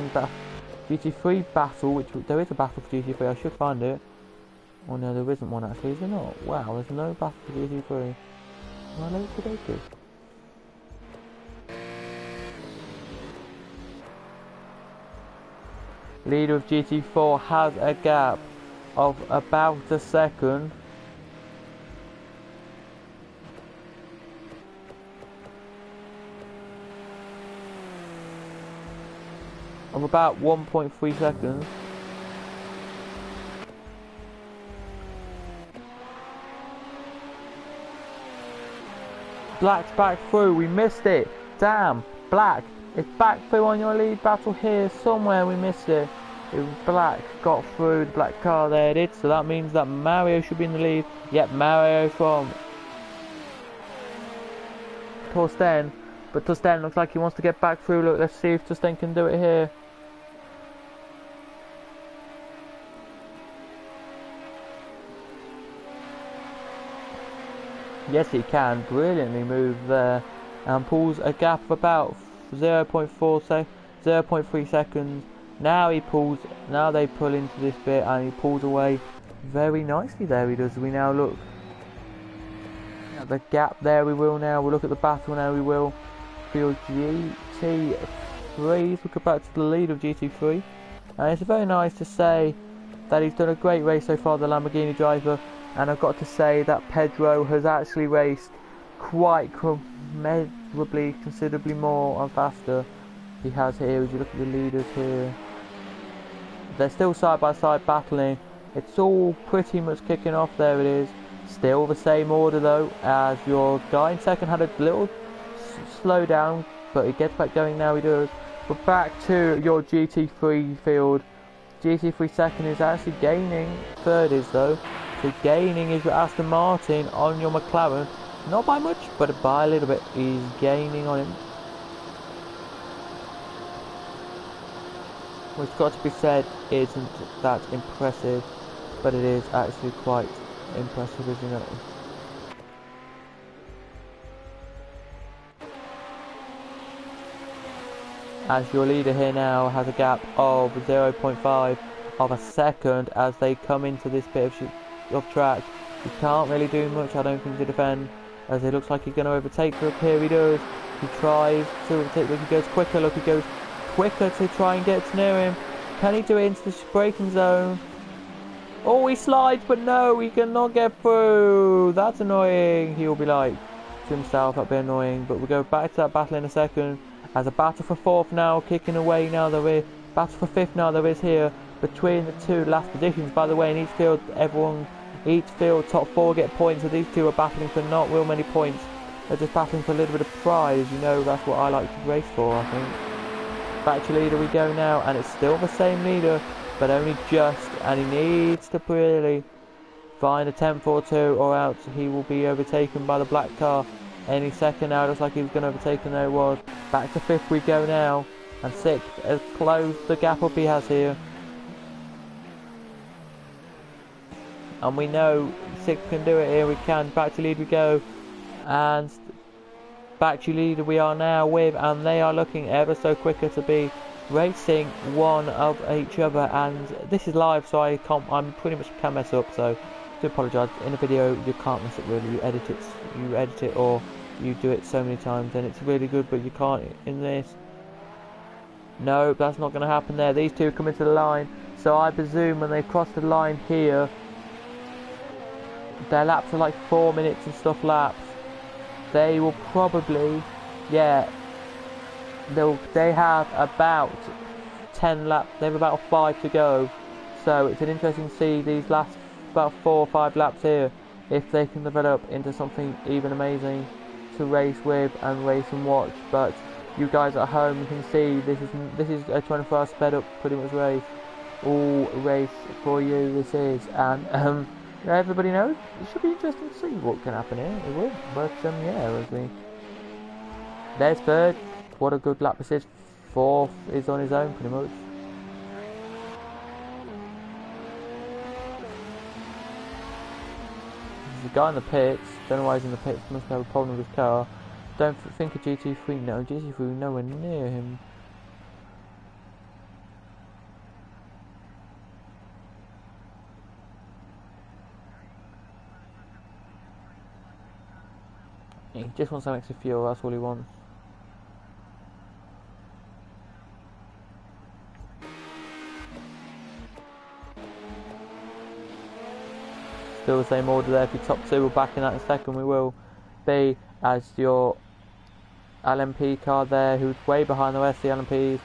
GT3 battle, which there is a battle for GT3. I should find it. Oh, no, there isn't one, actually, is there not? Wow, there's no battle for GT3. Well, okey-dokey. Leader of GT4 has a gap of about a second. Of about 1.3 seconds. Black's back through, we missed it. Damn, Black. It's back through on your lead battle here somewhere, we missed it. Black got through the black car, there it is, so that means that Mario should be in the lead. Yep, Mario from Torsten, but Torsten looks like he wants to get back through. Look, let's see if Torsten can do it here. Yes, he can, brilliantly moved there, and pulls a gap of about 0.3 seconds. Now he pulls, now they pull into this bit and he pulls away very nicely there he does. We now look at the gap there, we'll look at the battle now, we will. For GT3, we'll go back to the lead of GT3. And it's very nice to say that he's done a great race so far, the Lamborghini driver. And I've got to say that Pedro has actually raced quite commendably, considerably more and faster. He has here, as you look at the leaders here. They're still side by side battling. It's all pretty much kicking off, there it is. Still the same order though, as your guy in second had a little slow down, but he gets back going now, he does. But back to your GT3 field. GT3 second is actually gaining, third is though. So gaining is your Aston Martin on your McLaren. Not by much, but by a little bit. He's gaining on him. Which, got to be said, isn't that impressive, but it is actually quite impressive, isn't it? As your leader here now has a gap of 0.5 of a second as they come into this bit of track. He can't really do much, I don't think, to defend, as it looks like he's going to overtake for a period. He does. He tries to overtake, look, he goes quicker, look, he goes quicker to try and get near him. Can he do it into the braking zone? Oh, he slides, but no, he cannot get through. That's annoying. He'll be like to himself, that'd be annoying. But we'll go back to that battle in a second. As a battle for fourth now, kicking away now, there is battle for fifth now, there is here between the two last positions. By the way, in each field, each field top four get points, so these two are battling for not real many points. They're just battling for a little bit of prize. You know, that's what I like to race for, I think. Back to leader we go now, and it's still the same leader, but only just, and he needs to really find a 10th or two, or else he will be overtaken by the black car any second now. Looks like he was going to overtake, and there it was. Back to fifth we go now, and sixth has closed the gap up he has here. And we know sixth can do it here, we can. Back to lead we go, and back to leader we are now with, and they are looking ever so quicker to be racing one of each other. And this is live, so I'm pretty much can mess up, so I do apologise. In a video you can't mess up really, you edit it or you do it so many times and it's really good, but you can't in this. No, that's not going to happen there. These two come into the line, so I presume when they cross the line here, their laps are like 4 minutes and stuff laps. They will probably, yeah, they have about 10 laps, they have about 5 to go, so it's an interesting to see these last about 4 or 5 laps here, if they can develop into something even amazing to race with and race and watch. But you guys at home, you can see this is a 24-hour sped up pretty much race, all race for you this is, and everybody knows it should be interesting to see what can happen here. It will, but yeah, there's third. What a good lap this is. Fourth is on his own pretty much. There's a guy in the pits. Don't know why he's in the pits. Must have a problem with his car. Don't think of GT3. No, GT3 nowhere near him. He just wants some extra fuel. That's all he wants. Still the same order there. If you top two, we're back in that in a second. We will be as your LMP car there, who's way behind the rest of the LMPs,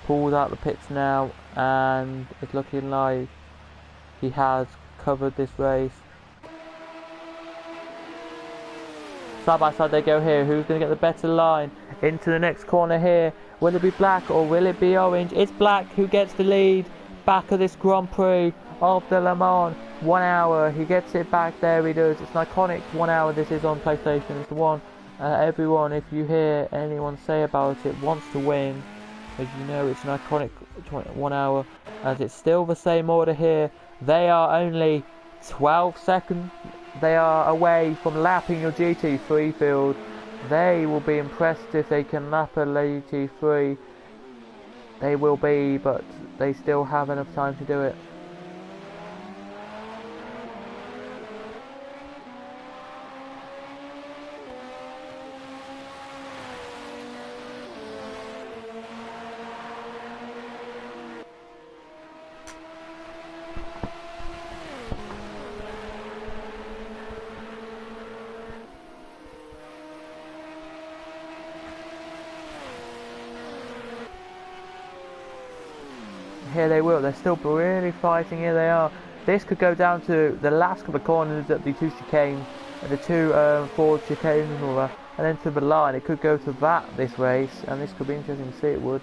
pulls out the pits now, and it's looking like he has covered this race. Side by side they go here. Who's going to get the better line into the next corner here? Will it be black or will it be orange? It's black who gets the lead back of this Grand Prix of the Le Mans. 1 hour, he gets it back there, he does. It's an iconic 1 hour. This is on PlayStation. It's the one everyone, if you hear anyone say about it, wants to win. As you know, it's an iconic 1 hour, as it's still the same order here. They are only 12 seconds. They are away from lapping your GT3 field. They will be impressed if they can lap a GT3. They will be, but they still have enough time to do it. Here they will. They're still really fighting. Here they are. This could go down to the last couple of corners at the two chicanes, the two forward chicanes and all that, and then to the line. It could go to that this race, and this could be interesting to see. It would.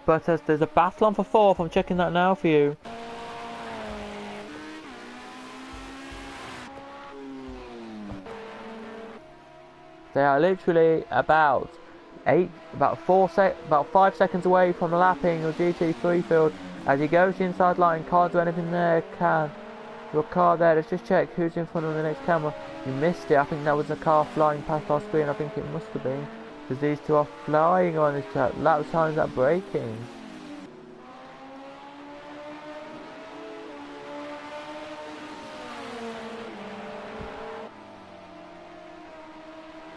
But as there's a battle on for fourth, I'm checking that now for you. They are literally about 5 seconds away from lapping your GT3 field. As he goes to the inside line, can't do anything there, can. Your car there, let's just check who's in front of the next camera. You missed it, I think that was a car flying past our screen, I think it must have been. Because these two are flying on this track, lap times are braking.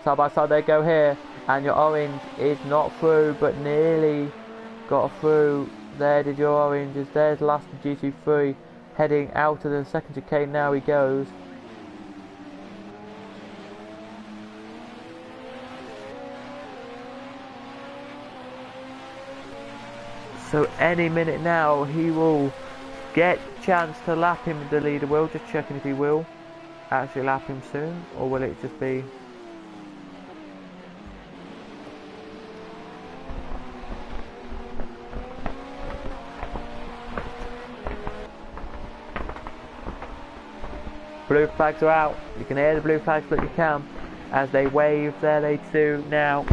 Side by side they go here, and your orange is not through, but nearly got through. There did your orange, as there's last GT3 heading out of the second chicane. Now he goes. So any minute now he will get chance to lap him, the leader will. Just checking if he will actually lap him soon, or will it just be... Blue flags are out. You can hear the blue flags, but you can as they wave there. They do now.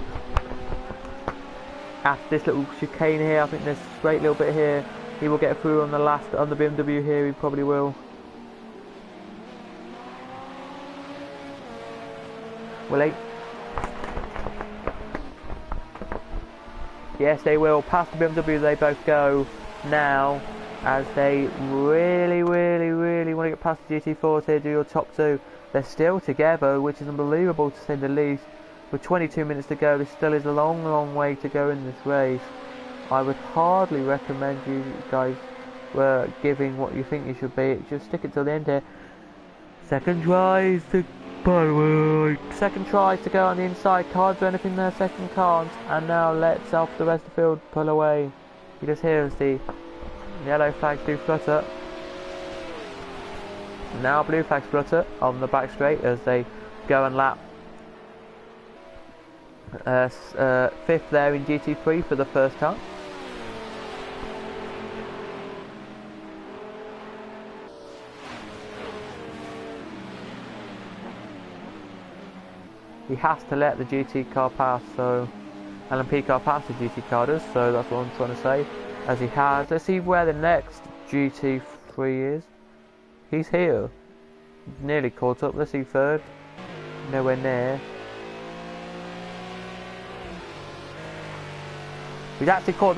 After this little chicane here, I think there's a straight little bit here. He will get through on the last, on the BMW here. He probably will. Will he? Yes, they will. Past the BMW, they both go now. As they really want to get past the GT4s here, do your top two. They're still together, which is unbelievable to say the least. With 22 minutes to go, there still is a long way to go in this race. I would hardly recommend you guys were giving what you think you should be. Just stick it till the end here. Second tries to go on the inside. Can't do anything there. Second can't. And now lets off the rest of the field pull away. You just hear us the yellow flags do flutter. Now blue flags flutter on the back straight as they go and lap fifth there in GT3 for the first time. He has to let the GT car pass, so LMP car pass the GT car does, so that's what I'm trying to say. As he has, let's see where the next GT3 is. He's here, nearly caught up. Let's see third, nowhere near. He's actually caught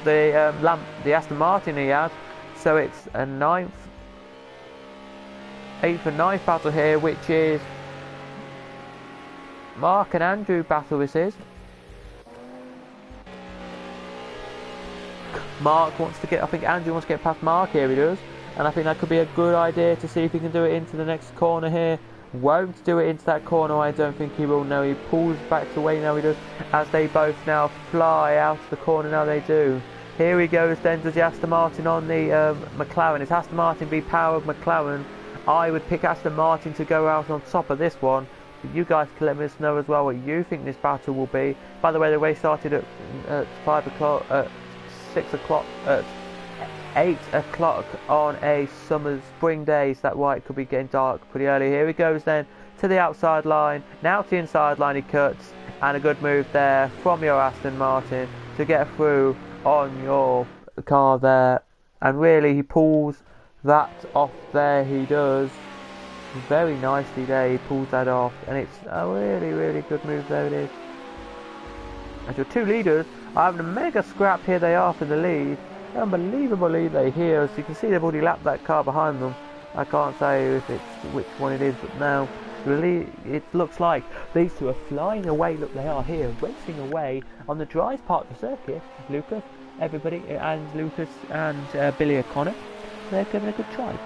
the Aston Martin he had, so it's a 8th and 9th battle here, which is Mark and Andrew battle. This is. Mark wants to get, I think Andrew wants to get past Mark here, he does, and I think that could be a good idea to see if he can do it into the next corner here. Won't do it into that corner, I don't think he will. No, he pulls back away now, he does, as they both now fly out of the corner. Now they do. Here he goes then, does the Aston Martin on the McLaren. It's Aston Martin v power of McLaren. I would pick Aston Martin to go out on top of this one. You guys can let us know as well what you think this battle will be. By the way, the race started at 5 o'clock, 6 o'clock, 8 o'clock on a spring day, so that why it could be getting dark pretty early. Here he goes then to the outside line, now to the inside line he cuts, and a good move there from your Aston Martin to get through on your car there, and really he pulls that off there. He does very nicely there, he pulls that off, and it's a really good move there. It is. As your two leaders are having a mega scrap here, they are for the lead. Unbelievable lead they here. As you can see, they've already lapped that car behind them. I can't say if it's which one it is, but now really it looks like these two are flying away. Look, they are here racing away on the dry part of the circuit. Lucas, everybody, and Lucas and Billy O'Connor, they're giving a good try.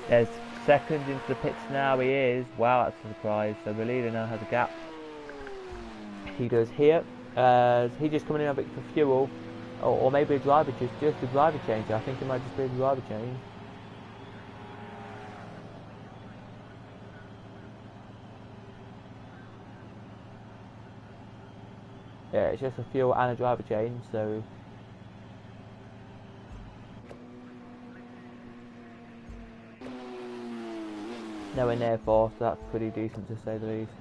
There's second into the pits now, he is. Wow, that's a surprise. So the leader now has a gap. He does here. He's just coming in a bit for fuel. Or maybe a driver, just a driver change. I think it might just be a driver change. Yeah, it's just a fuel and a driver change, so... Nowhere near fourth, so that's pretty decent to say the least.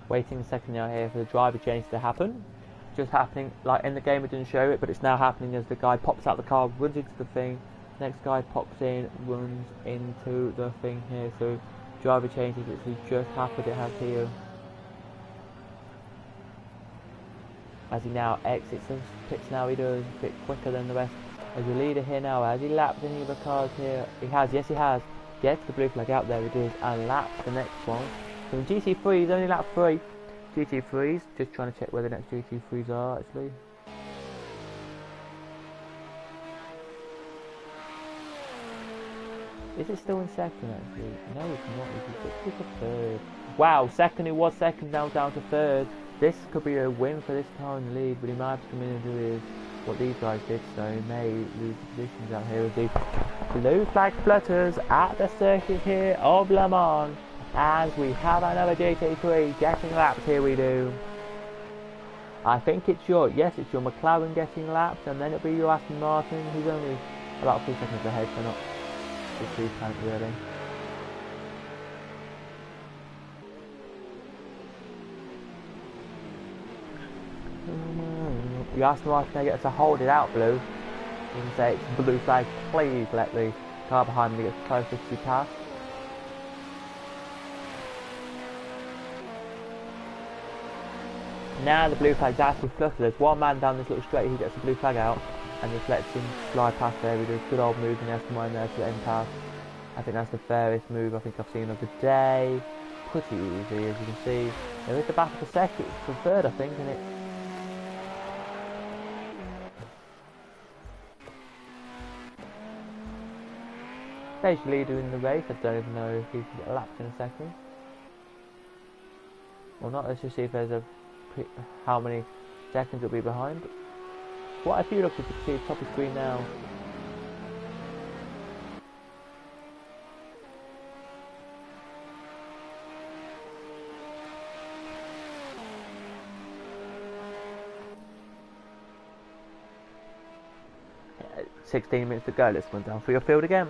Waiting a second now here for the driver change to happen. Just happening, like in the game it didn't show it, but it's now happening as the guy pops out the car, runs into the thing. Next guy pops in, runs into the thing here, so driver change has literally just happened, it has here. As he now exits the pits now, he does a bit quicker than the rest. As the leader here now, has he lapped any of the cars here? He has, yes he has. Gets the blue flag out, there it is, and laps the next one. So in GT3, he's only lap 3. GT3s, just trying to check where the next GT3s are actually. Is it still in second actually? No, it's not. It's just a third. Wow, second, it was second, now down to third. This could be a win for this car in the lead, but he might have to come in and do his, what these guys did, so he may lose positions out here as the blue flag flutters at the circuit here of Le Mans. As we have another GT3 getting lapped, here we do. I think it's your McLaren getting lapped, and then it'll be your Aston Martin, who's only about 3 seconds ahead, so not too tight really. You Aston Martin gets to hold it out blue. You can say it's blue flag, please let the car behind me get closer to be passed. Now the blue flag's actually flustered. There's one man down this little straight who gets the blue flag out and just lets him slide past there. He does a good old move in the Aston Martin there to let him pass. I think that's the fairest move I think I've seen of the day. Pretty easy, as you can see. There is the battle for second, for third I think, and it's stage leader in the race. I don't even know if he can get lapped in a second. Or not, let's just see if there's a how many seconds it'll be behind. What if you look at the top of the screen now? Yeah, 16 minutes to go, let's run down through your field again.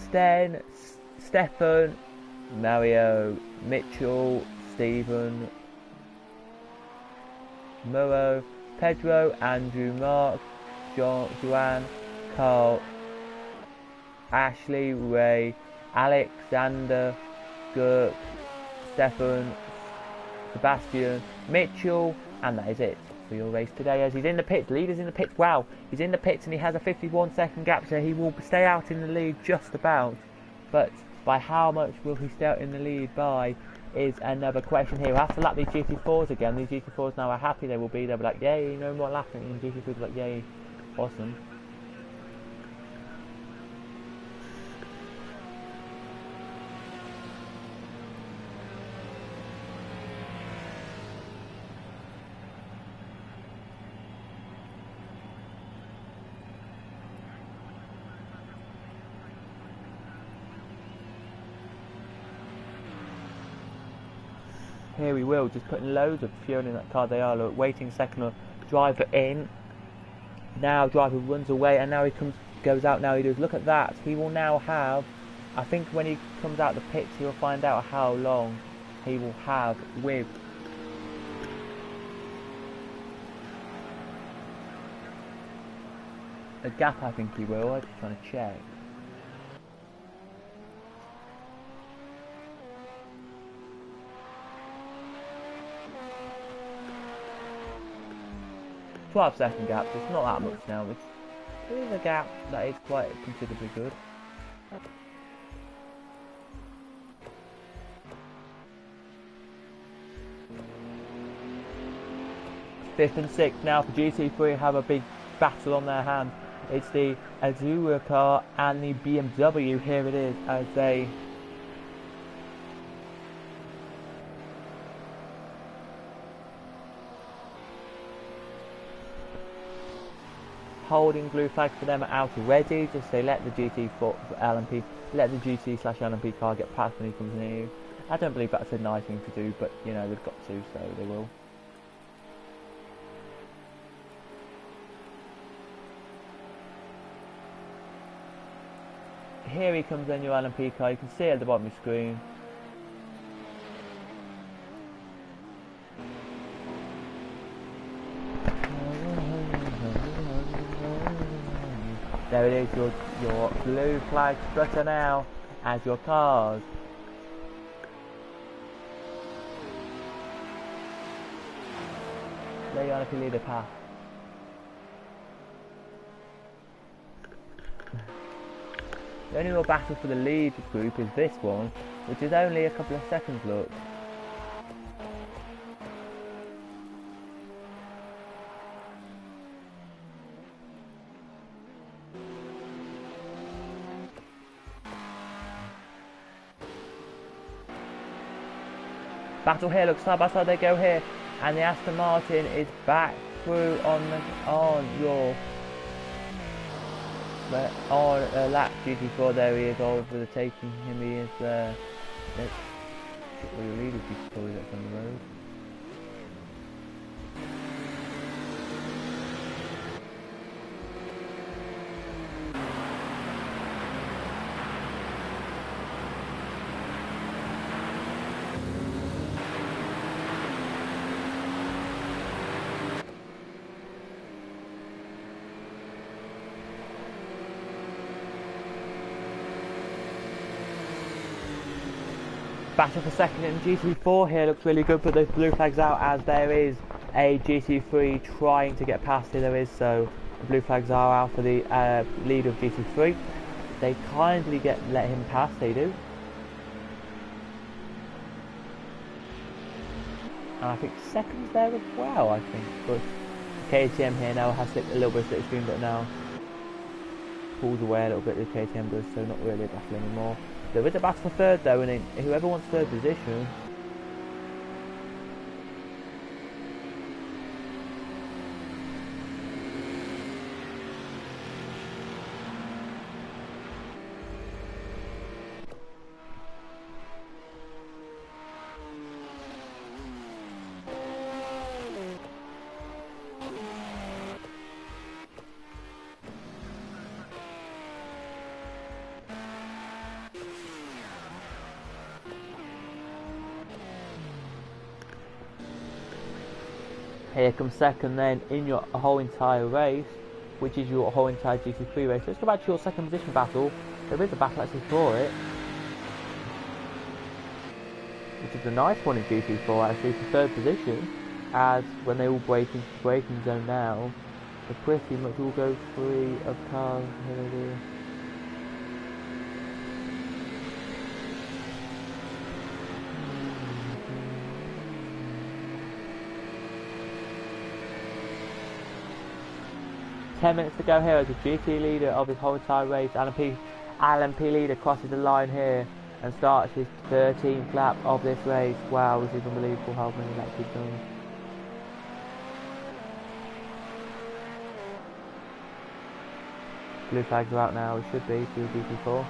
Sten, Stefan, Mario, Mitchell, Stephen, Muro, Pedro, Andrew, Mark, Joanne, Carl, Ashley, Ray, Alexander, Gurk, Stefan, Sebastian, Mitchell, and that is it for your race today. As he's in the pits, leader's in the pits. Wow, he's in the pits and he has a 51-second gap, so he will stay out in the lead just about. But by how much will he stay out in the lead by is another question here. We'll have to lap these GT4s again. These GT4s now are happy they will be. They'll be like, yay, no more lapping. And GT3s will be like, yay, awesome. Here we will, just putting loads of fuel in that car. They are waiting second driver in. Now driver runs away and now he goes out now. He does, look at that. He will now have, I think when he comes out the pits he'll find out how long he will have with a gap. I think he will. I'm just trying to check. 12-second gap, so it's not that much now. It is a gap that is quite considerably good. 5th and 6th now for GT3 have a big battle on their hands. It's the Azura car and the BMW. Here it is as they holding blue flag for them out already. Just they let the GT4 LMP, let the GT/LMP car get past when he comes near you. I don't believe that's a nice thing to do, but you know they've got to, so they will. Here he comes in your LMP car. You can see it at the bottom of the screen. There it is, your blue flag strutter now as your cars. There you are, if you lead the path. The only real battle for the lead group is this one, which is only a couple of seconds, look. Battle here, look, side by side they go here, and the Aston Martin is back through on your lap GT4. There he is, overtaking him. He is there. Well, your leader GT4 that's on the road. Battle for second in GT4 here looks really good, but those blue flags out as there is a GT3 trying to get past here. There is, so the blue flags are out for the lead of GT3. They kindly let him pass, they do. And I think second's there as well, I think. But KTM here now has slipped a little bit of slipstream, but now pulls away a little bit, the KTM does, so not really a battle anymore. There is a battle for third though, and whoever wants third position. Here comes second then in your whole entire race, which is your whole entire GT3 race. Let's go back to your second position battle. There is a battle actually for it, which is a nice one in GT4 actually for third position, as when they all break into the braking zone now, they pretty much all go free of cars. Here they do. 10 minutes to go here as the GT leader of his whole entire race. LMP leader crosses the line here and starts his 13th lap of this race. Wow, this is unbelievable how many laps he's done. Blue flags are out now, it should be through GT4.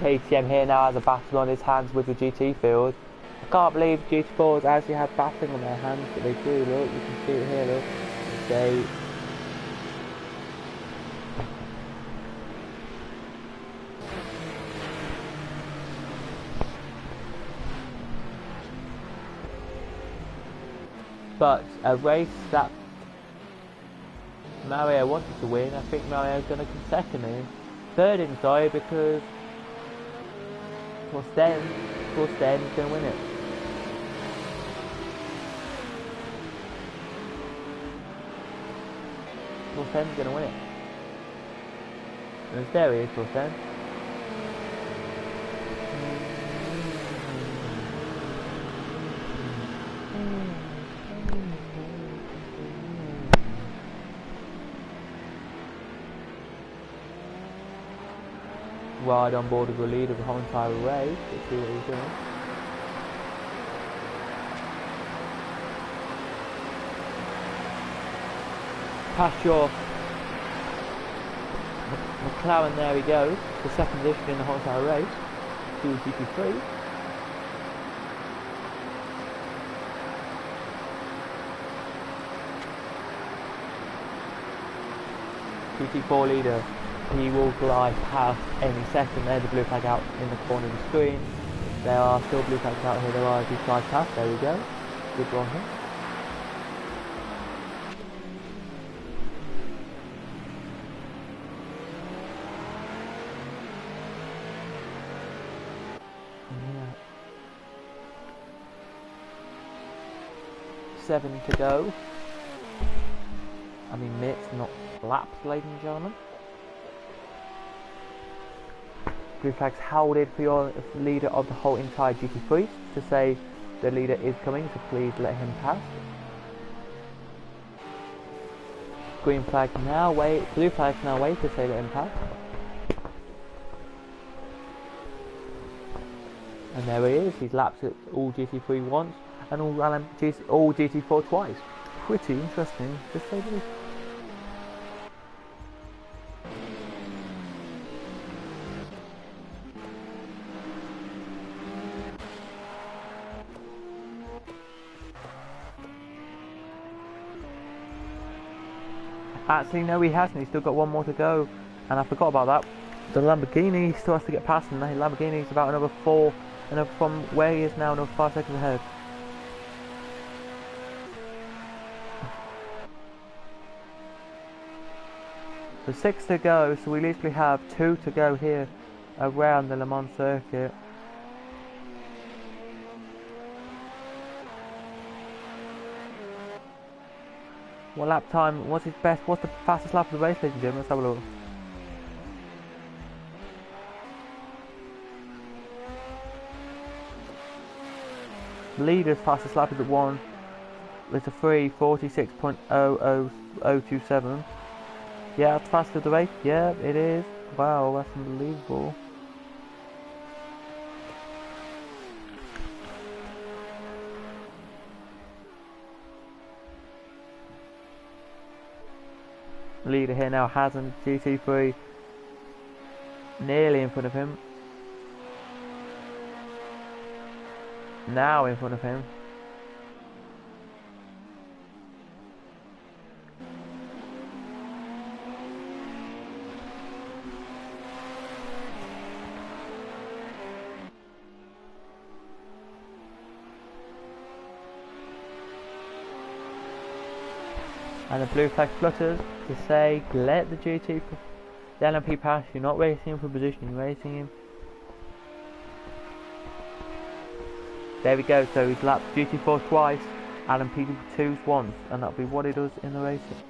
KTM here now has a battle on his hands with the GT field. I can't believe GT4s actually have battling on their hands, but they do, look, you can see it here, look. They... But a race that Mario wanted to win, I think Mario's going to come second in. Third in, sorry, because Torsten is going to win it. Torsten's going to win it. And there he is, Torsten. Ride on board as the leader of the whole entire race. Let's see what he's doing. Past your McLaren, there he goes. The second position in the whole entire race. GP3. GT4 leader. He will glide past any second. There's the blue flag out in the corner of the screen. There are still blue flags out here. There are as he slides past. There we go. Good one here. Yeah. 7 to go. I mean minutes, not laps, ladies and gentlemen. Blue flags held in for your leader of the whole entire GT3 to say the leader is coming, so please let him pass. Green flag now wait, blue flag now wait to say let him pass. And there he is, he's lapped at all GT3 once and all GT4 twice. Pretty interesting to say the least. Actually, no, he hasn't. He's still got one more to go, and I forgot about that. The Lamborghini still has to get past him. The Lamborghini is about another 4, and from where he is now, another 5 seconds ahead. So 6 to go. So we literally have 2 to go here around the Le Mans circuit. What lap time? What's his best? What's the fastest lap of the race, ladies and gentlemen? Let's have a look. The leader's fastest lap is at 1. It's a 3:46.00027. Yeah, that's faster the race. Yeah, it is. Wow, that's unbelievable. Leader here now hasn't. GT3 nearly in front of him. Now in front of him. And the blue flag flutters to say, let the the LMP pass. You're not racing him for position, you're racing him. There we go, so he's lapped GT4 twice, LMP2s once, and that'll be what he does in the racing.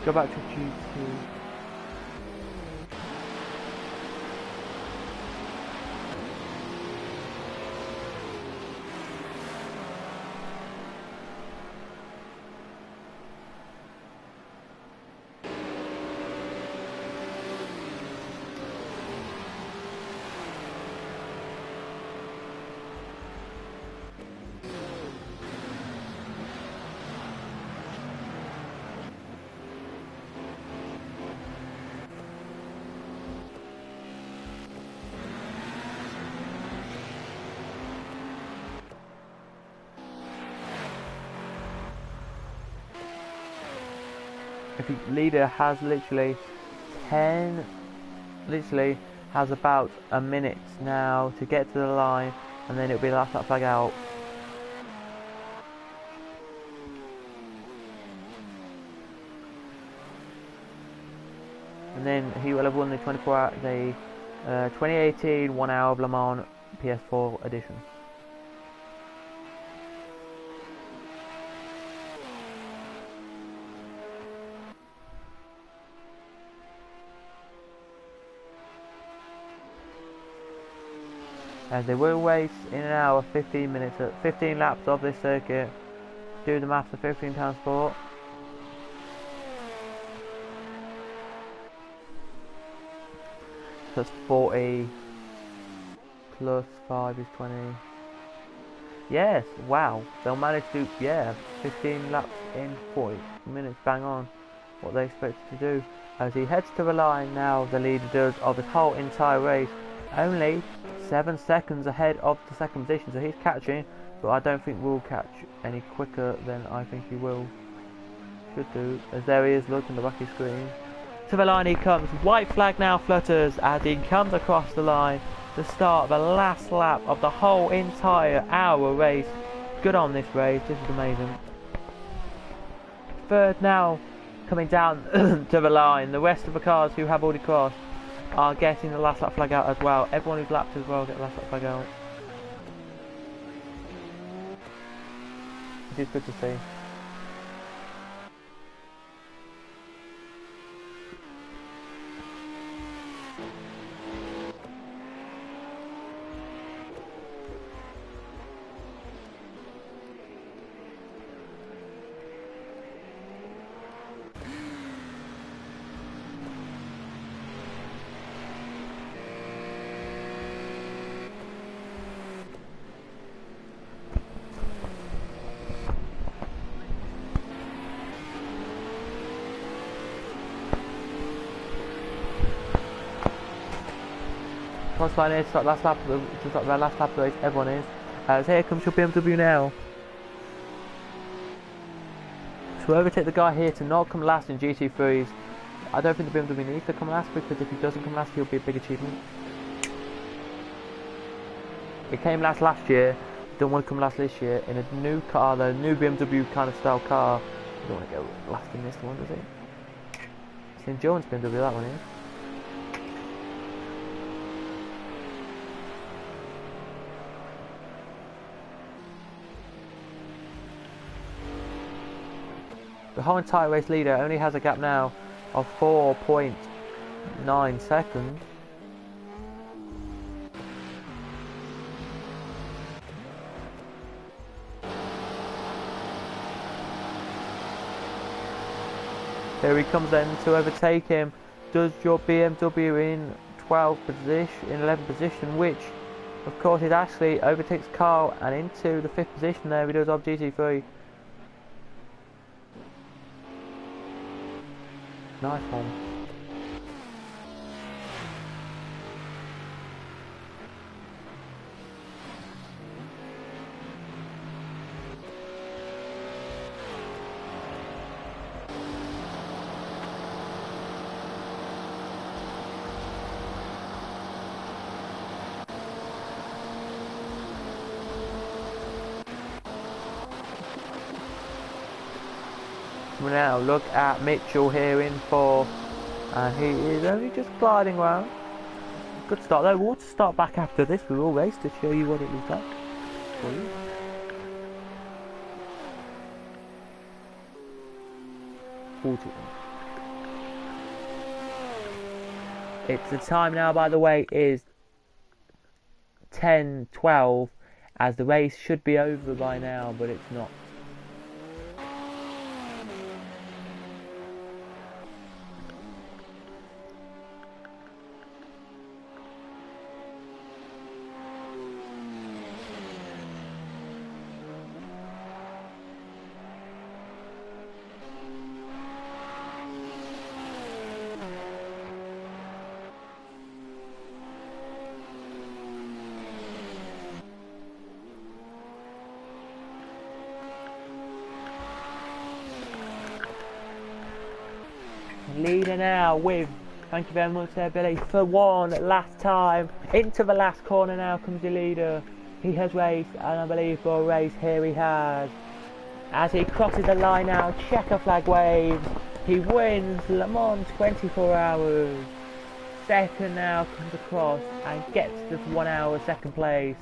Go back to G2. If the leader has literally has about a minute now to get to the line, and then it'll be the last lap flag out. And then he will have won the 2018 1 Hour of Le Mans PS4 edition. As they will race in an hour, 15 minutes, 15 laps of this circuit. Do the maths of 15 times 4. That's 40 plus 5 is 20. Yes, wow. They'll manage to do, 15 laps in 40 minutes, bang on. What they expected to do. As he heads to the line now, the leader does of his whole entire race. Only 7 seconds ahead of the second position, so he's catching, but I don't think we'll catch any quicker than I think he should do. As there he is, look in the back of his screen. To the line he comes. White flag now flutters as he comes across the line to start the last lap of the whole entire hour race. Good on this race, this is amazing. Third now coming down to the line. The rest of the cars who have already crossed are getting the last lap flag out as well. Everyone who's lapped as well get the last lap flag out. Which is good to see. Cross line is start last lap of the last lap of the race, everyone is. As here comes your BMW now. To overtake the guy here to not come last in GT3s. I don't think the BMW needs to come last, because if he doesn't come last he'll be a big achievement. He came last year, don't want to come last this year. In a new car though, new BMW kind of style car. You don't want to go last in this one, does it? It's an endurance BMW, that one is. The whole entire race leader only has a gap now of 4.9 seconds. Here he comes then to overtake him. Does your BMW in 11th position, which of course it actually overtakes Carl and into the 5th position there he does of GT3. Nice one. Now look at Mitchell here in 4th, and he is only just gliding around. Good start though. We'll start back after this. We will race to show you what it was like for you. It's the time now, by the way, is 10:12, as the race should be over by now, but it's not. Leader now with, thank you very much there, Billy, for one last time. Into the last corner now comes the leader. He has raced, and I believe for a race here he has. As he crosses the line now, checker flag waves. He wins Le Mans 24 hours. Second now comes across and gets the 1 hour second place.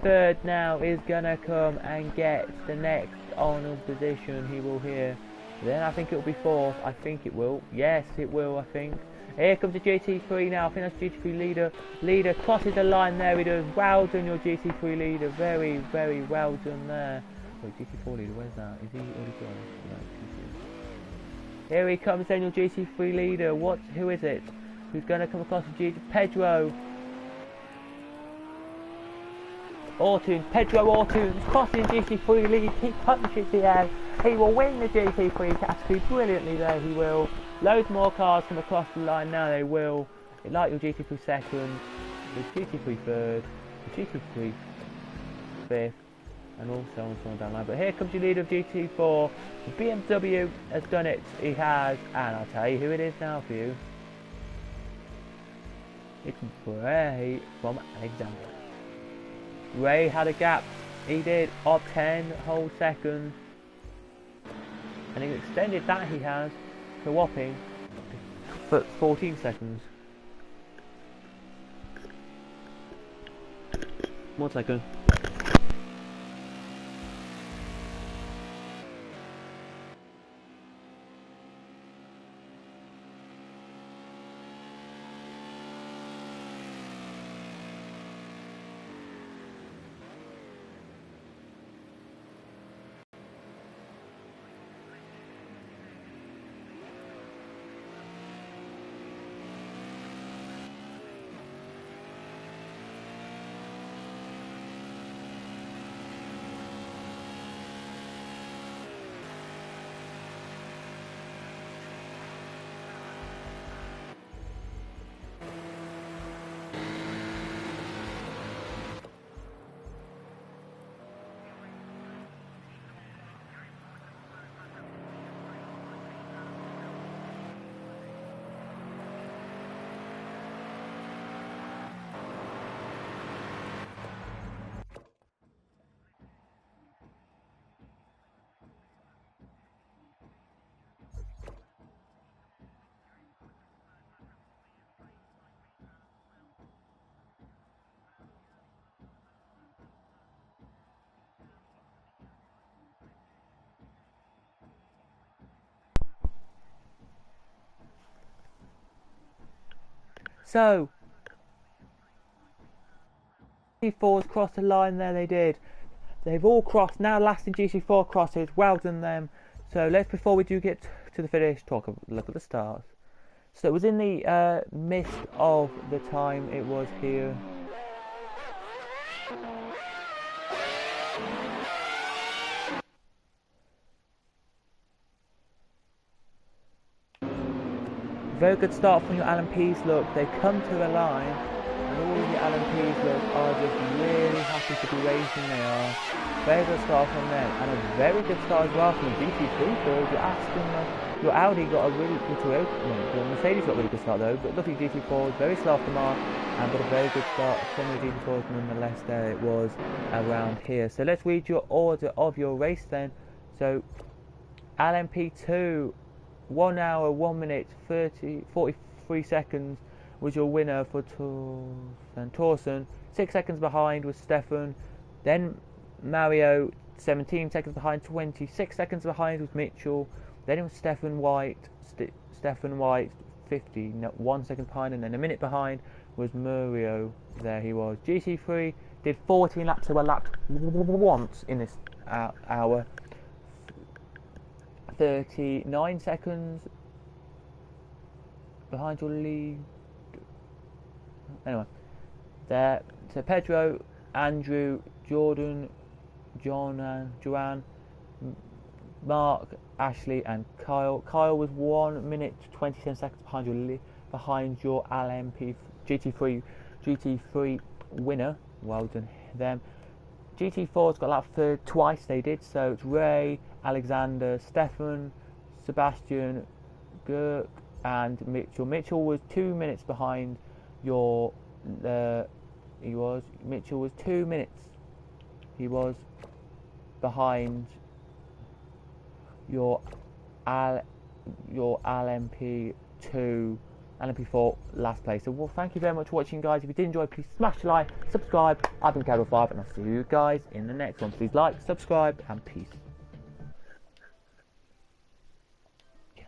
Third now is gonna come and get the next honoured position he will here. Then I think it will be fourth. I think it will. Yes, it will, I think. Here comes the GT3 now. I think that's GT3 leader. Leader crosses the line there. He does. Well done, your GT3 leader. Very, very well done there. Wait, GT4 leader, where's that? Is he already gone? No, here he comes then, your GT3 leader. Who is it? Who's going to come across the Pedro Ortunes crossing GT3 lead. He punches the air. He will win the GT3 category brilliantly there, he will. Loads more cars come across the line now, they will. Like your GT3 second, your GT3 third, your GT3 fifth, and also on down the line. But here comes your leader of GT4. The BMW has done it, he has, and I'll tell you who it is now for you. It's Ray from Alexander. Ray had a gap, he did, of 10 whole seconds. And he extended that, he has, to whopping 14 seconds. 1 second. So, GT4's crossed the line there, they did. They've all crossed, now last in GT4 crosses, well done them. So before we do get to the finish, look at the stars. So it was in the midst of the time it was here. Very good start from your LMPs, look, they come to the line, and all of your LMPs, look, are just really happy to be racing, they are. Very good start from them, and a very good start as well from the GT3 field. Your Audi got a really good start, your Mercedes got a really good start though, but look at your GT4, very slow off the mark, and got a very good start from the GT4s nonetheless there it was around here. So let's read your order of your race then. So, LMP2, 1 hour, 1 minute, 43 seconds was your winner for Thorsen. 6 seconds behind was Stefan. Then Mario, 17 seconds behind. 26 seconds behind was Mitchell. Then it was Stefan White. 1 second behind. And then a minute behind was Mario. There he was. GT3 did 14 laps, so a lap once in this hour. 39 seconds behind your lead. Anyway, there. So Pedro, Andrew, Jordan, Joanne, Mark, Ashley, and Kyle. Kyle was 1 minute 27 seconds behind your LMP GT3 winner. Well done them. GT4's got lap third twice. They did so. It's Ray, Alexander, Stefan, Sebastian, Gurk, and Mitchell. Mitchell was 2 minutes behind your. Mitchell was 2 minutes. He was behind your LMP2, LMP4 last place. So, well, thank you very much for watching, guys. If you did enjoy, please smash the like, subscribe. I've been Cadwell5, and I'll see you guys in the next one. Please like, subscribe, and peace.